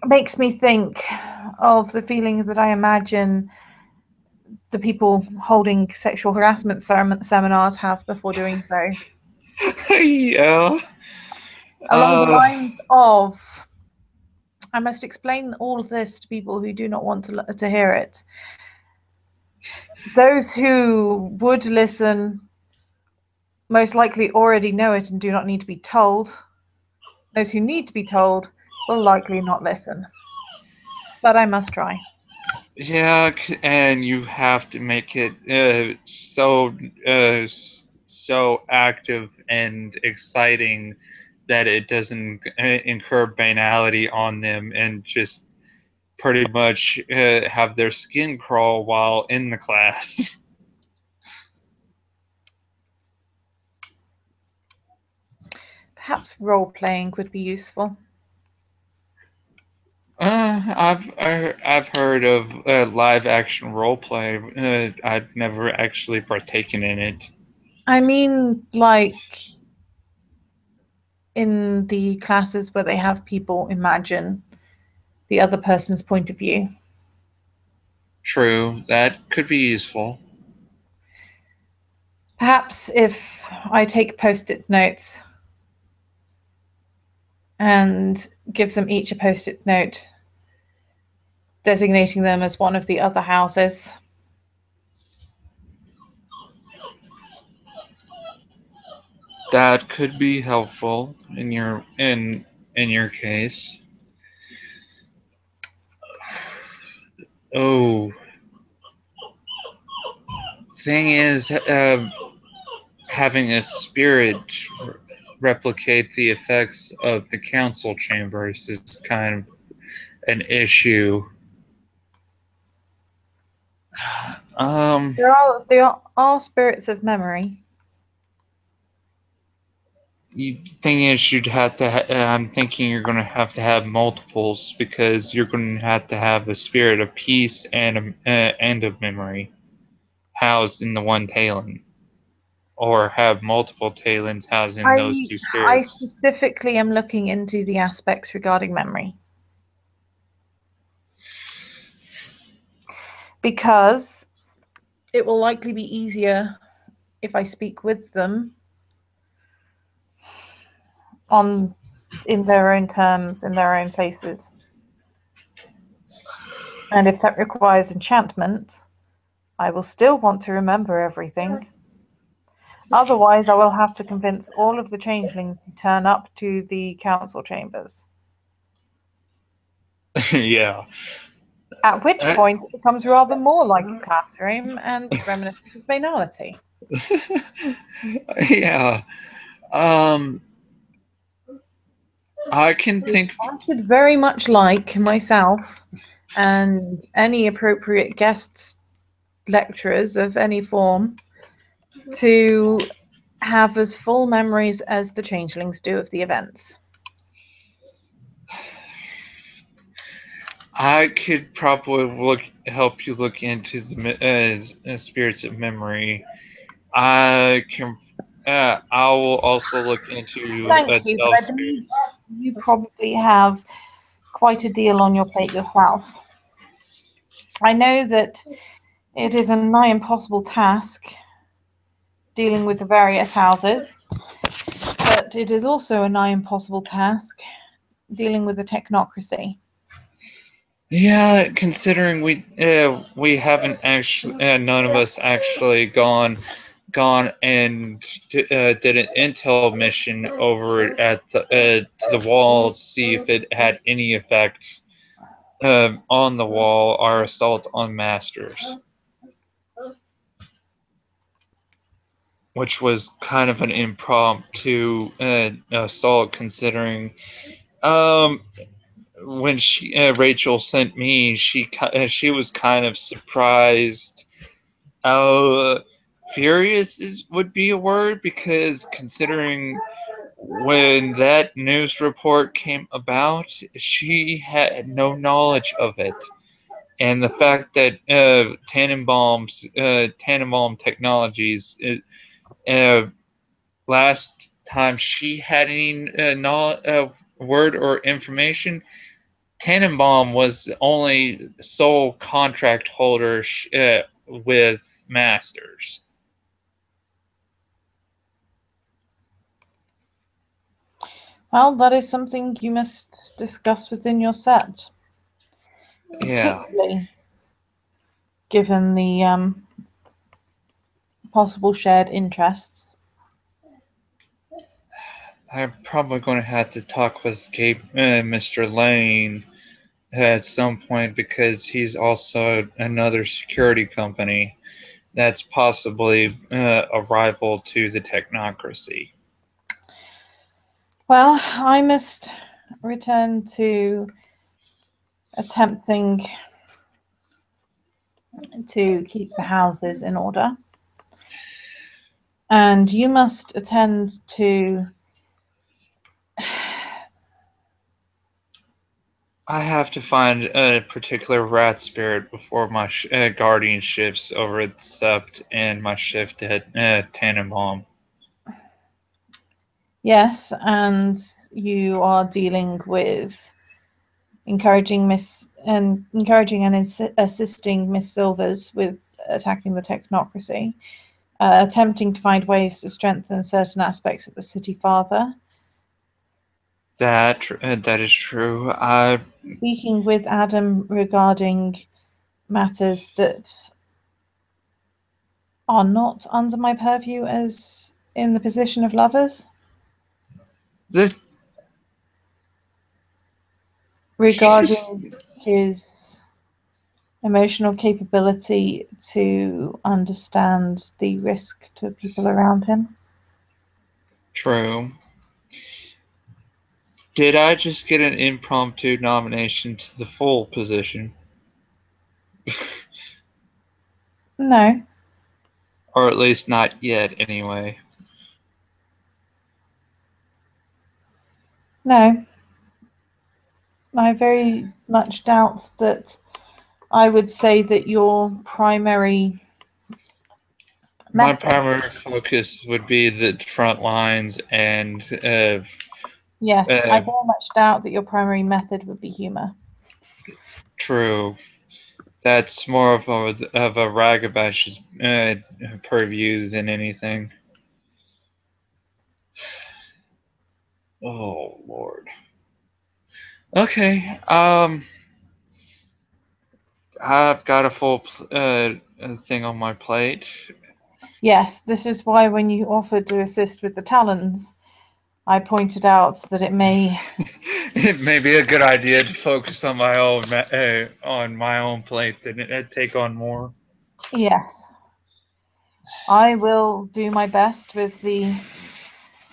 makes me think of the feelings that I imagine the people holding sexual harassment seminars have before doing so. yeah. Along the lines of, I must explain all of this to people who do not want to hear it. Those who would listen most likely already know it and do not need to be told. Those who need to be told will likely not listen. But I must try. Yeah, and you have to make it so active and exciting that it doesn't incur banality on them and just pretty much have their skin crawl while in the class. Perhaps role-playing would be useful. I've heard of live action role play. I've never actually partaken in it. I mean, like in the classes where they have people imagine the other person's point of view. True, that could be useful. Perhaps if I take post-it notes and give them each a post-it note designating them as one of the other houses. That could be helpful in your case. Oh, thing is, having a spirit replicate the effects of the council chambers is kind of an issue. There are spirits of memory. Thing is, you'd have to. I'm thinking you're going to have multiples because you're going to have a spirit of peace and of memory housed in the one Talon, or have multiple Talons housed in those two spirits. I specifically am looking into the aspects regarding memory. Because it will likely be easier if I speak with them in their own terms, in their own places. And if that requires enchantment, I will still want to remember everything. Otherwise, I will have to convince all of the changelings to turn up to the council chambers. Yeah. At which point, it becomes rather more like a classroom and reminiscent of banality. Yeah. I can think. I should very much like myself and any appropriate guests, lecturers of any form, to have as full memories as the changelings do of the events. I could probably help you look into the spirits of memory. I can. I will also look into Thank you, but I Delphi. believe you probably have quite a deal on your plate yourself. I know that it is a nigh impossible task dealing with the various houses, but it is also a nigh impossible task dealing with the technocracy. Yeah, considering we haven't actually none of us actually gone and did an intel mission over at to the wall to see if it had any effect on the wall, our assault on masters, which was kind of an impromptu assault considering um when Rachel sent me, she was kind of surprised. Furious would be a word because considering when that news report came about, she had no knowledge of it, and the fact that Tannenbaum Technologies, uh, last time she had any word or information, Tannenbaum was the only sole contract holder with Masters. Well, that is something you must discuss within your set. Yeah. Particularly given the possible shared interests. I'm probably going to have to talk with Mr. Lane at some point because he's also another security company that's possibly a rival to the technocracy. Well, I must return to attempting to keep the houses in order. And you must attend to... I have to find a particular rat spirit before my guardian shifts over at Sept and my shift at Tannenbaum. Yes, and you are dealing with encouraging and assisting Miss Silvers with attacking the technocracy, attempting to find ways to strengthen certain aspects of the city father. That is true. Speaking with Adam regarding matters that are not under my purview as in the position of lovers. This Regarding his emotional capability to understand the risk to people around him. True. Did I just get an impromptu nomination to the full position? No. Or at least not yet, anyway. No. I very much doubt that. I would say that your primary My method... primary focus would be the front lines and Yes, I very much doubt that your primary method would be humor. true. That's more of a Ragabash's purview than anything. Oh Lord. Okay. I've got a full thing on my plate. Yes, this is why when you offered to assist with the talons, I pointed out that it may. It may be a good idea to focus on my own plate than take on more. Yes. I will do my best with the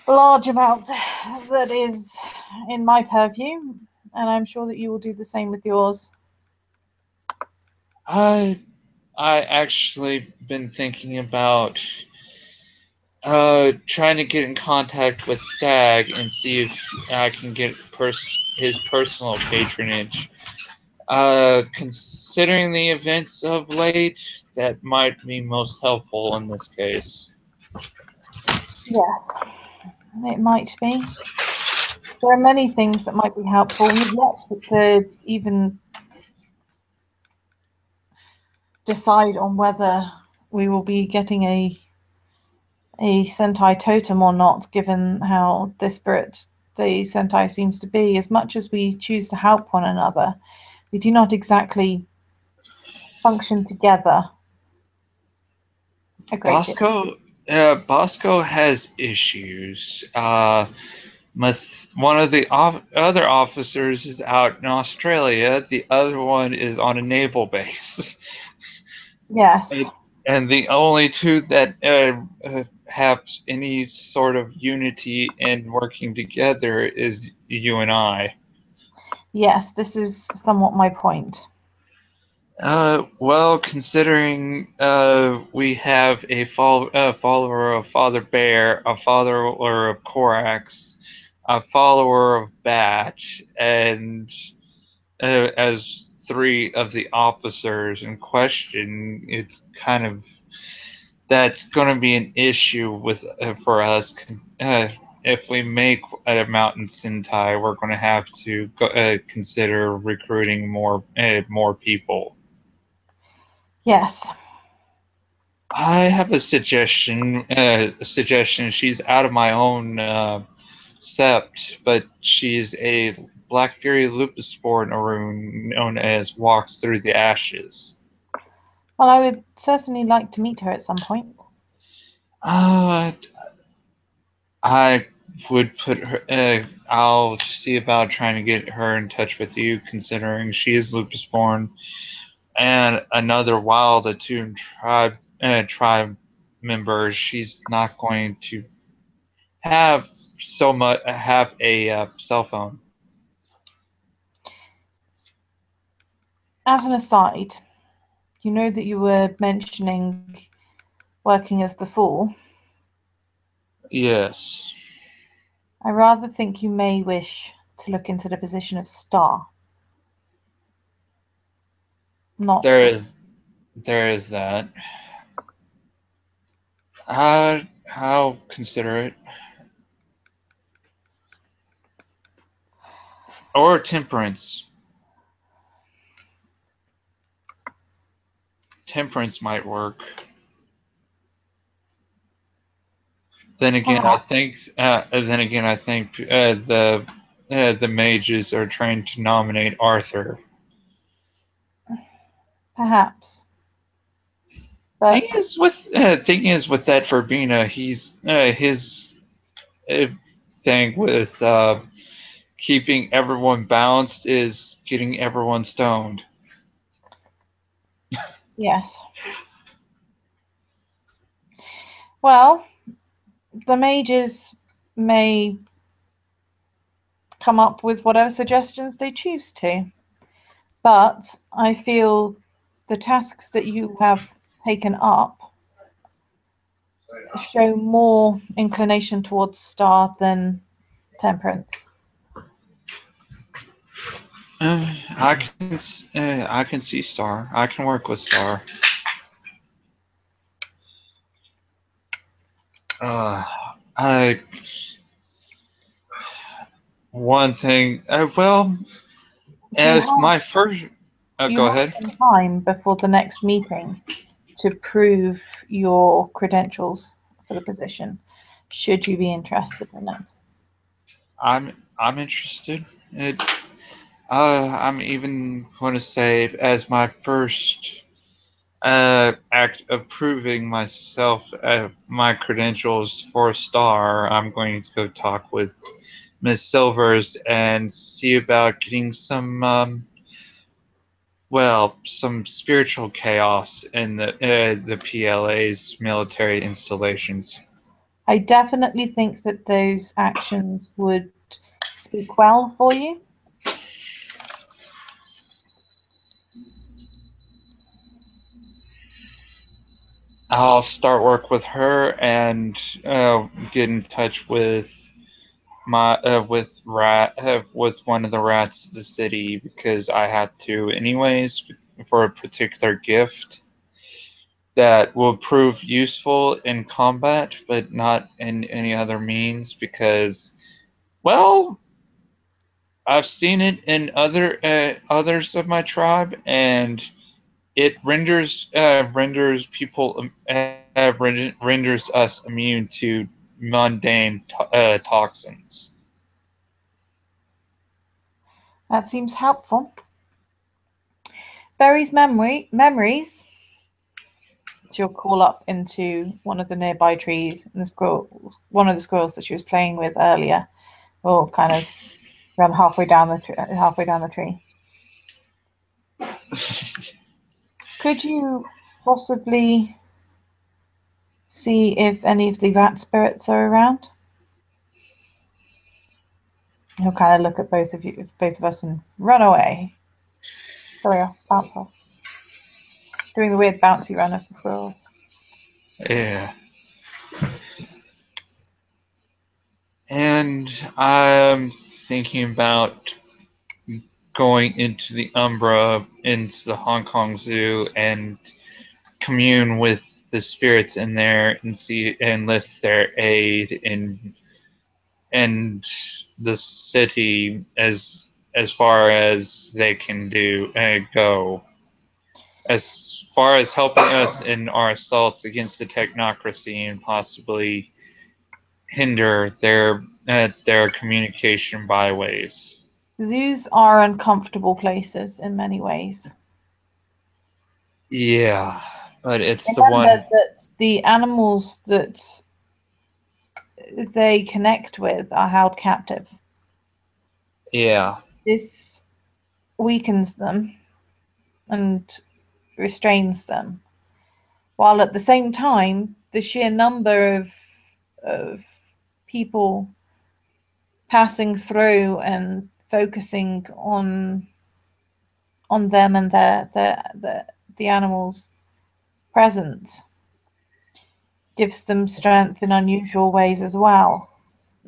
large amount that is in my purview, and I'm sure that you will do the same with yours. I actually been thinking about trying to get in contact with Stag and see if I can get his personal patronage. Considering the events of late, that might be most helpful in this case. Yes, it might be. There are many things that might be helpful. We've yet to even decide on whether we will be getting a Sentai totem or not, given how disparate the Sentai seems to be. As much as we choose to help one another, we do not exactly function together a great deal. Bosco has issues. One of the other officers is out in Australia. The other one is on a naval base. Yes, And the only two that have any sort of unity in working together is you and I. yes, this is somewhat my point. Well, considering we have a follower of Father Bear, a follower of Korax, a follower of Batch, and as three of the officers in question, it's kind of that's going to be an issue with for us. If we make a Mountain Sentai, we're going to have to consider recruiting more people. Yes, I have a suggestion. She's out of my own sept, but she's a Black Fury Lupus Spore Naroon known as Walks Through the Ashes. well, I would certainly like to meet her at some point. Uh, I would put her. I'll see about trying to get her in touch with you, considering she is Lupus born, and another Wild Attune tribe member. She's not going to have a cell phone. As an aside, you know that you were mentioning working as the Fool. Yes, I rather think you may wish to look into the position of Star. Not there Fool. is that. How considerate. Or temperance. Temperance might work. Then again, I Perhaps. think. The mages are trying to nominate Arthur. Perhaps. But Thing is with that Verbena, he's his thing with keeping everyone balanced is getting everyone stoned. yes. Well, the mages may come up with whatever suggestions they choose to. But I feel the tasks that you have taken up show more inclination towards Star than Temperance. I can see Star. I can work with Star. I one thing. Well, Do you as have, my first. do you Go have ahead. some time before the next meeting to prove your credentials for the position, should you be interested in it? I'm interested. I'm even going to say as my first act of proving myself, my credentials for a star, I'm going to go talk with Miss Silvers and see about getting some, well, some spiritual chaos in the PLA's military installations. I definitely think that those actions would speak well for you. I'll start work with her and get in touch with my with one of the rats of the city because I had to anyways for a particular gift that will prove useful in combat, but not in any other means because, well, I've seen it in others of my tribe, and it renders people renders us immune to mundane toxins. That seems helpful. Berry's memories. She'll call up into one of the nearby trees, and one of the squirrels that she was playing with earlier, will kind of run halfway down the tree. Could you possibly see if any of the rat spirits are around? He'll kind of look at both of us, and run away. Sorry, I'll bounce off. Doing the weird bouncy run of the squirrels. Yeah. And I'm thinking about going into the Umbra, into the Hong Kong Zoo, and commune with the spirits in there and enlist their aid in the city as far as they can go. As far as helping us in our assaults against the technocracy and possibly hinder their communication byways. Zoos are uncomfortable places in many ways. Yeah, but it's Remember the one. that the animals that they connect with are held captive. Yeah. This weakens them and restrains them, while at the same time, the sheer number of people passing through and focusing on them and the animals' presence gives them strength in unusual ways as well.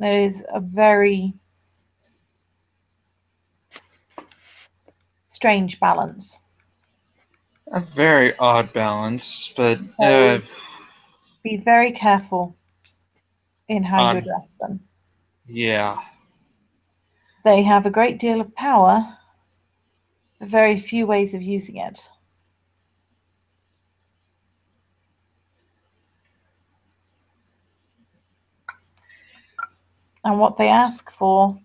It is a very strange balance. A very odd balance, but So be very careful in how you address them. yeah. They have a great deal of power, but very few ways of using it. And what they ask for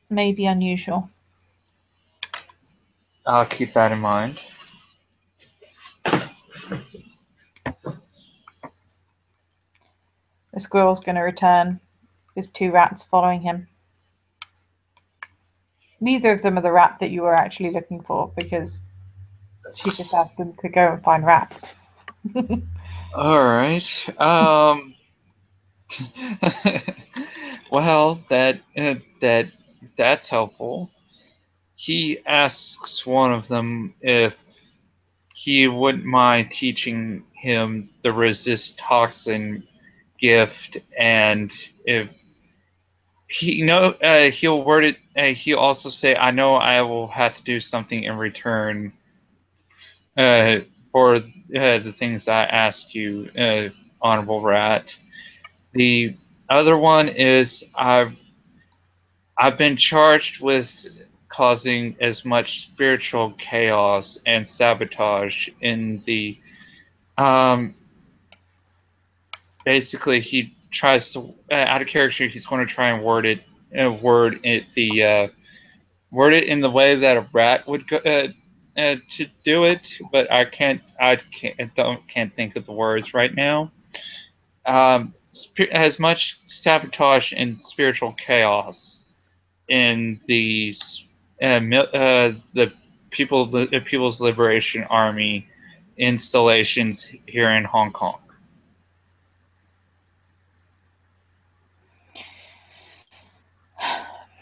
may be unusual. I'll keep that in mind. The squirrel's going to return with 2 rats following him. Neither of them are the rat that you were actually looking for, because she just asked them to go and find rats. All right. Well, that's helpful. He asks one of them if he wouldn't mind teaching him the resist toxin gift, and if he'll word it. He'll also say, "I know I will have to do something in return for the things I ask you, Honorable Rat." The other one is I've been charged with causing as much spiritual chaos and sabotage in the basically he tries to out of character he's going to try and word it in the way that a rat would to do it, but can't think of the words right now. As much sabotage and spiritual chaos in the People's Liberation Army installations here in Hong Kong.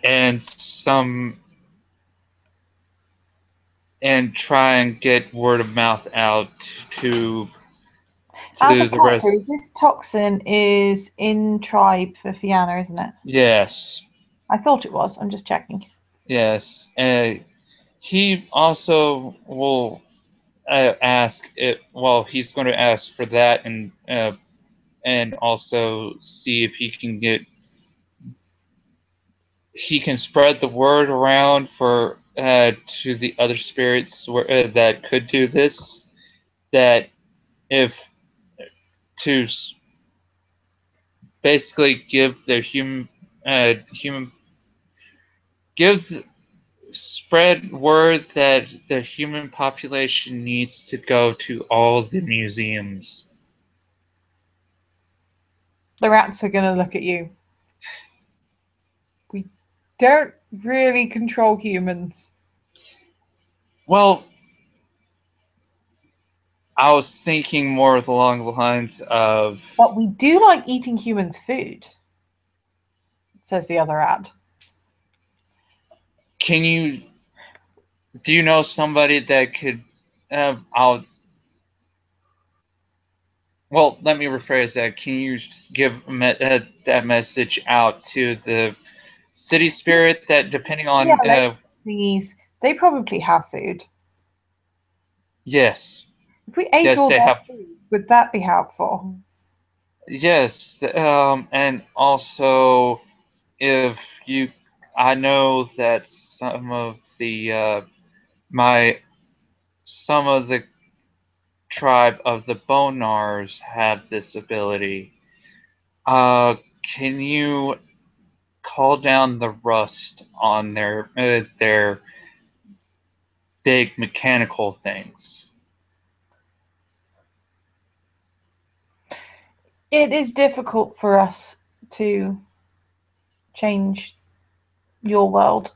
And try and get word of mouth out to As a the rest. character, this toxin is in tribe for Fianna, isn't it? Yes. I thought it was. I'm just checking. Yes. He also will ask it. Well, he's going to ask for that, and also see if he can spread the word around for to the other spirits that could do this. That if to basically give the spread word that the human population needs to go to all the museums. The rats are going to look at you. We don't really control humans. Well, I was thinking more along the lines of. But we do like eating humans' food, says the other rat. Do you know somebody that could, well, let me rephrase that. Can you give that message out to the city spirit that depending on. Yeah, thingies, they probably have food. Yes. If we ate Yes, all they their have. food, would that be helpful? Yes, and also I know that some of the tribe of the Bonars have this ability. Can you call down the rust on their big mechanical things? It is difficult for us to change your world.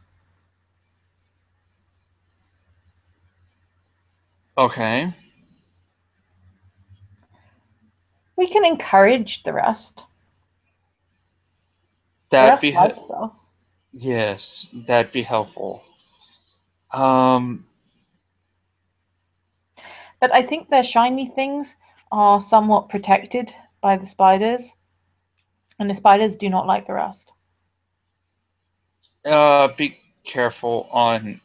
Okay. We can encourage the rest. The That'd rest be likes us. yes, that'd be helpful. But I think their shiny things are somewhat protected by the spiders, and the spiders do not like the rust. Be careful on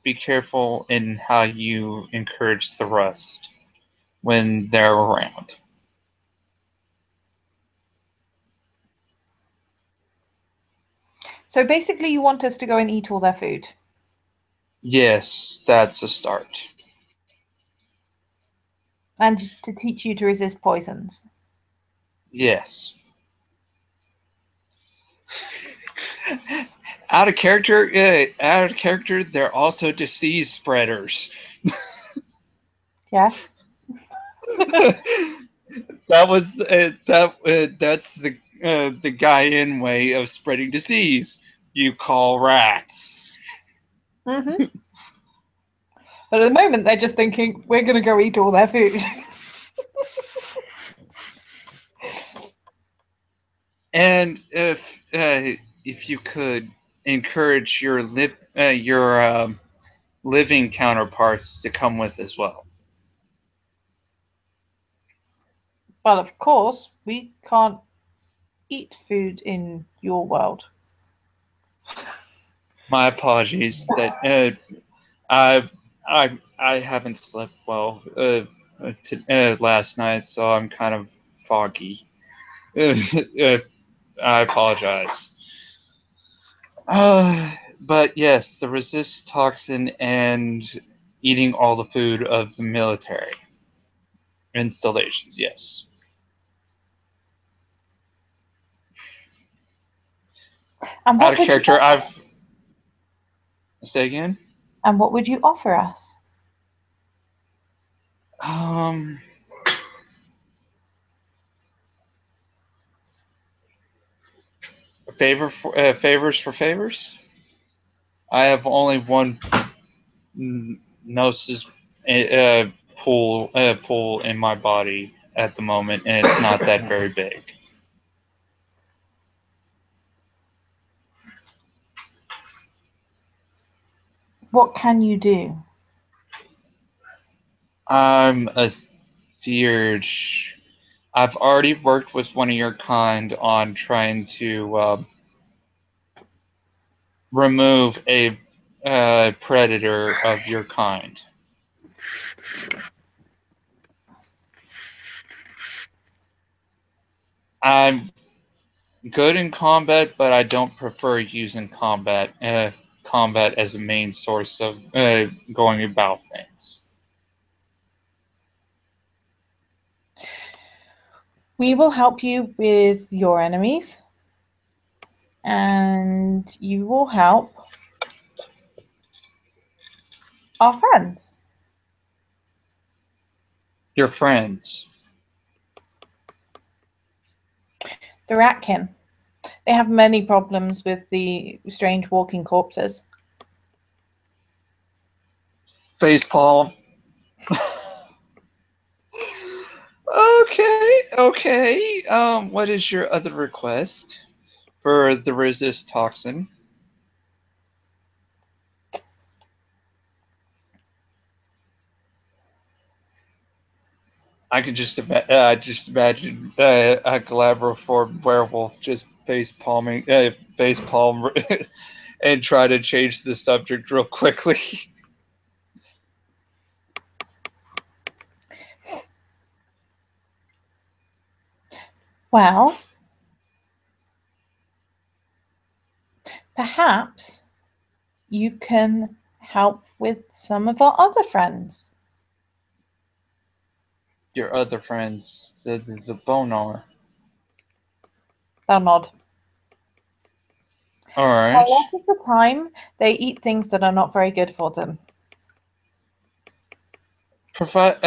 be careful in how you encourage the rust when they're around. So basically, you want us to go and eat all their food. Yes, that's a start. And to teach you to resist poisons. Yes. Out of character, they're also disease spreaders. Yes. That was that's the Gaian way of spreading disease. You call rats. Mm-hmm. But at the moment, they're just thinking, we're going to go eat all their food. And if you could encourage your living counterparts to come with as well. Well, of course, we can't eat food in your world. My apologies that I haven't slept well last night, so I'm kind of foggy. I apologize. But yes, the resist toxin and eating all the food of the military installations. Yes. And Out of character, Say again. And what would you offer us? Favors for favors. I have only one gnosis pool in my body at the moment, and it's not that very big. What can you do? I'm a theurge. I've already worked with one of your kind on trying to remove a predator of your kind. I'm good in combat, but I don't prefer using combat as a main source of going about things. We will help you with your enemies, and you will help our friends. Your friends. The Ratkin. They have many problems with the strange walking corpses. Facepalm. Okay. What is your other request for the resist toxin? I could just imagine a Galabroform werewolf just facepalm and try to change the subject real quickly. Well, perhaps you can help with some of our other friends. Your other friends, the Bonar. They'll nod. All right. A lot of the time, they eat things that are not very good for them. Provide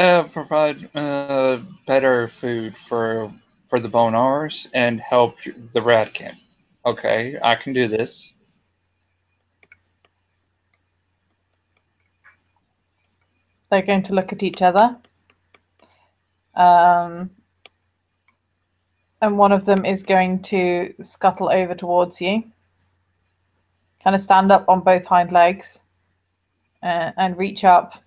better food for the Bonars and help the Ratkin. Okay, I can do this. They're going to look at each other. And one of them is going to scuttle over towards you. Kind of stand up on both hind legs and reach up.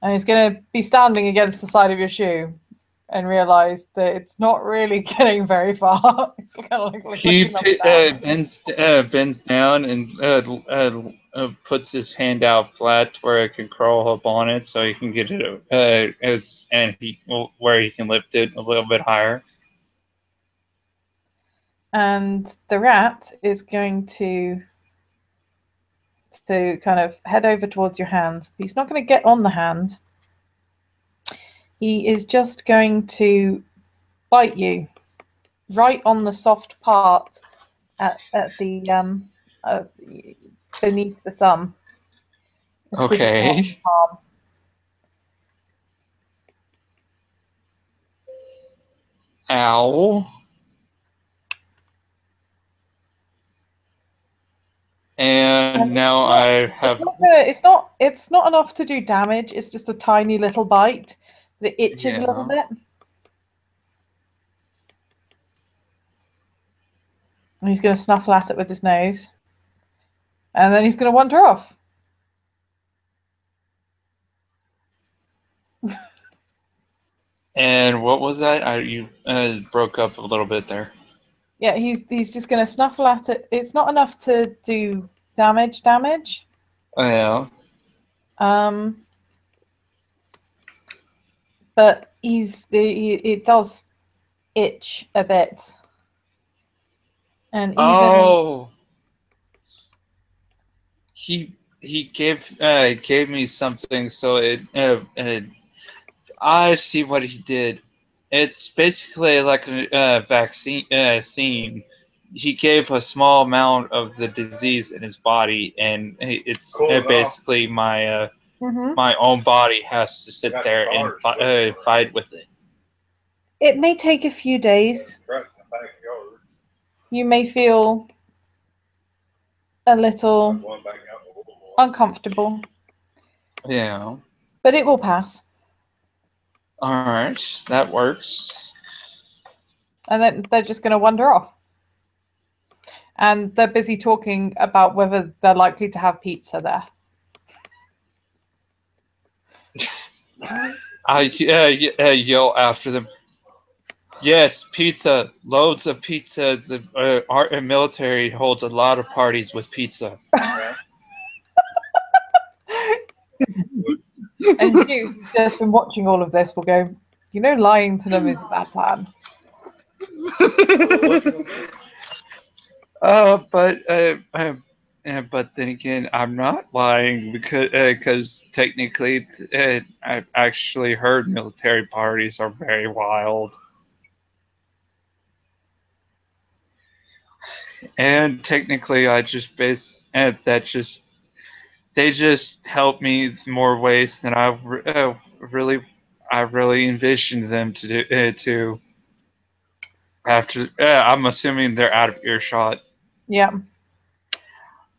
And he's going to be standing against the side of your shoe and realize that it's not really getting very far. It's kind of like He bends down and puts his hand out flat where it can crawl up on it, so he can get it where he can lift it a little bit higher. And the rat is going to kind of head over towards your hand. He's not going to get on the hand. He is just going to bite you right on the soft part at the beneath the thumb. Okay. Ow. And now I have. It's not enough to do damage. It's just a tiny little bite. But it itches a little bit. And he's going to snuffle at it with his nose. And then he's going to wander off. And what was that? You broke up a little bit there. Yeah, he's just going to snuffle at it. It's not enough to do damage. Oh, yeah. But it does itch a bit. And even he gave me something, so I see what he did. It's basically like a vaccine scene he gave a small amount of the disease in his body, and it's Cool enough. basically my Mm-hmm. my own body has to sit there and fight with it. It may take a few days. Right in the backyard. You may feel a little One back out in the little one. uncomfortable, Yeah. but it will pass. All right, that works. And then they're just going to wander off. And they're busy talking about whether they're likely to have pizza there. I yell after them. Yes, pizza, loads of pizza. The our military holds a lot of parties with pizza. And you, who've just been watching all of this, will go, you know, lying to them is a bad plan. But then again, I'm not lying because technically, I've actually heard military parties are very wild, and technically, I just they just help me in more ways than I really envisioned them to do. To after, I'm assuming they're out of earshot. Yeah.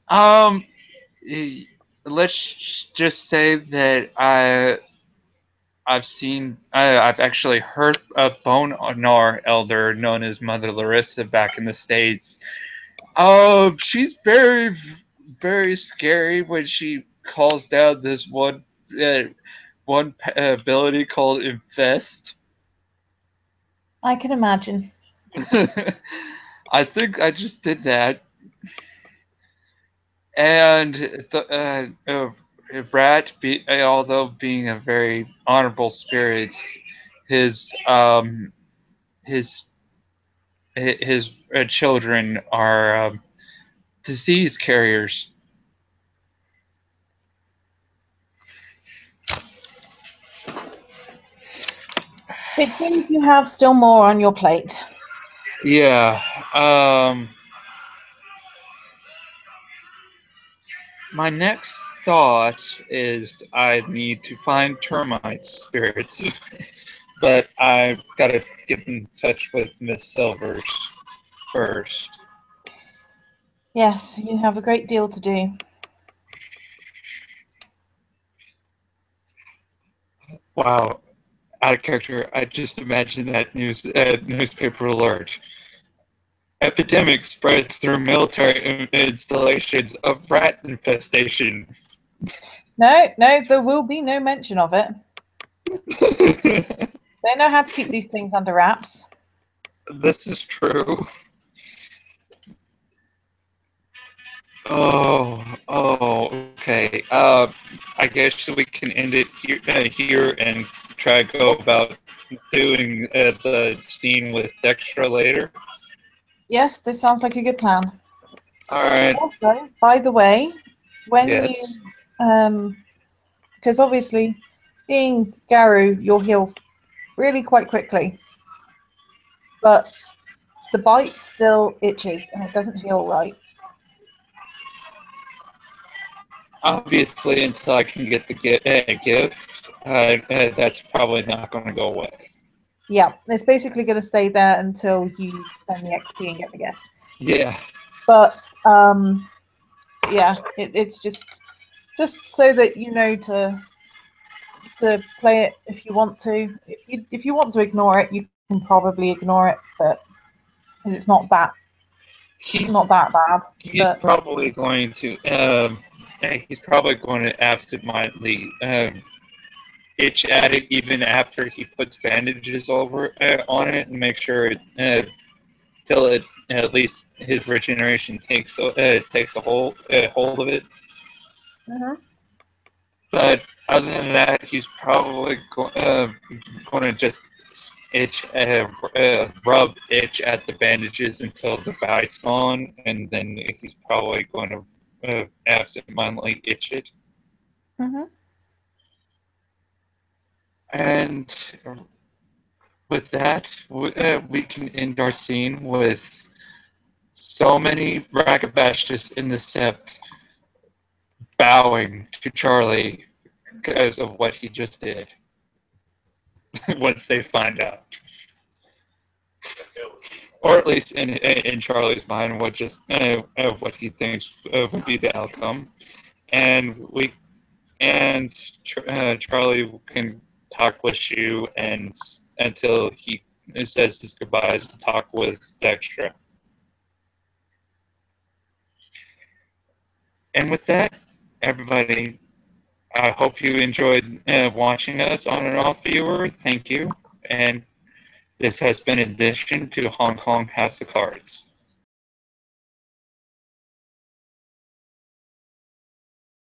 Um, eh, let's just say that I've actually heard a Bonar elder known as Mother Larissa back in the States. She's very, very scary when she calls down this one ability called Infest. I can imagine. I think I just did that. And Rat, although being a very honorable spirit, his his his children are disease carriers. It seems you have still more on your plate. Yeah. My next thought is I need to find termite spirits, but I've got to get in touch with Miss Silvers first. Yes, you have a great deal to do. Wow, out of character. I just imagined that newspaper alert. Epidemic spreads through military installations of rat infestation. No, there will be no mention of it. They know how to keep these things under wraps. This is true. Okay. I guess we can end it here and try to go about doing the scene with Dextra later. Yes, this sounds like a good plan. All right. Also, by the way, when Yes. you, because obviously, being Garu, you'll heal really quite quickly, but the bite still itches and it doesn't heal right. Obviously, until I can get the gift, that's probably not going to go away. Yeah, it's basically going to stay there until you spend the XP and get the gift. Yeah. But yeah, it's just so that you know to play it if you want to. If you want to ignore it, you can probably ignore it, but because it's not that He's bad. He's But probably going to absentmindedly itch at it even after he puts bandages over on it and make sure it till it at least his regeneration takes a hold of it. Mhm. But other than that, he's probably going to just rub itch at the bandages until the bite's gone, and then he's probably going to absentmindedly itch it. Mhm. And with that, we can end our scene with so many Ragabashtas in the Sept bowing to Charlie because of what he just did. Once they find out, or at least in Charlie's mind, what he thinks would be the outcome, and Charlie can talk with Shu and until he says his goodbyes to talk with Dextra. And with that, everybody, I hope you enjoyed watching us on and off, viewer. Thank you. And this has been an addition to Hong Kong House of Cards.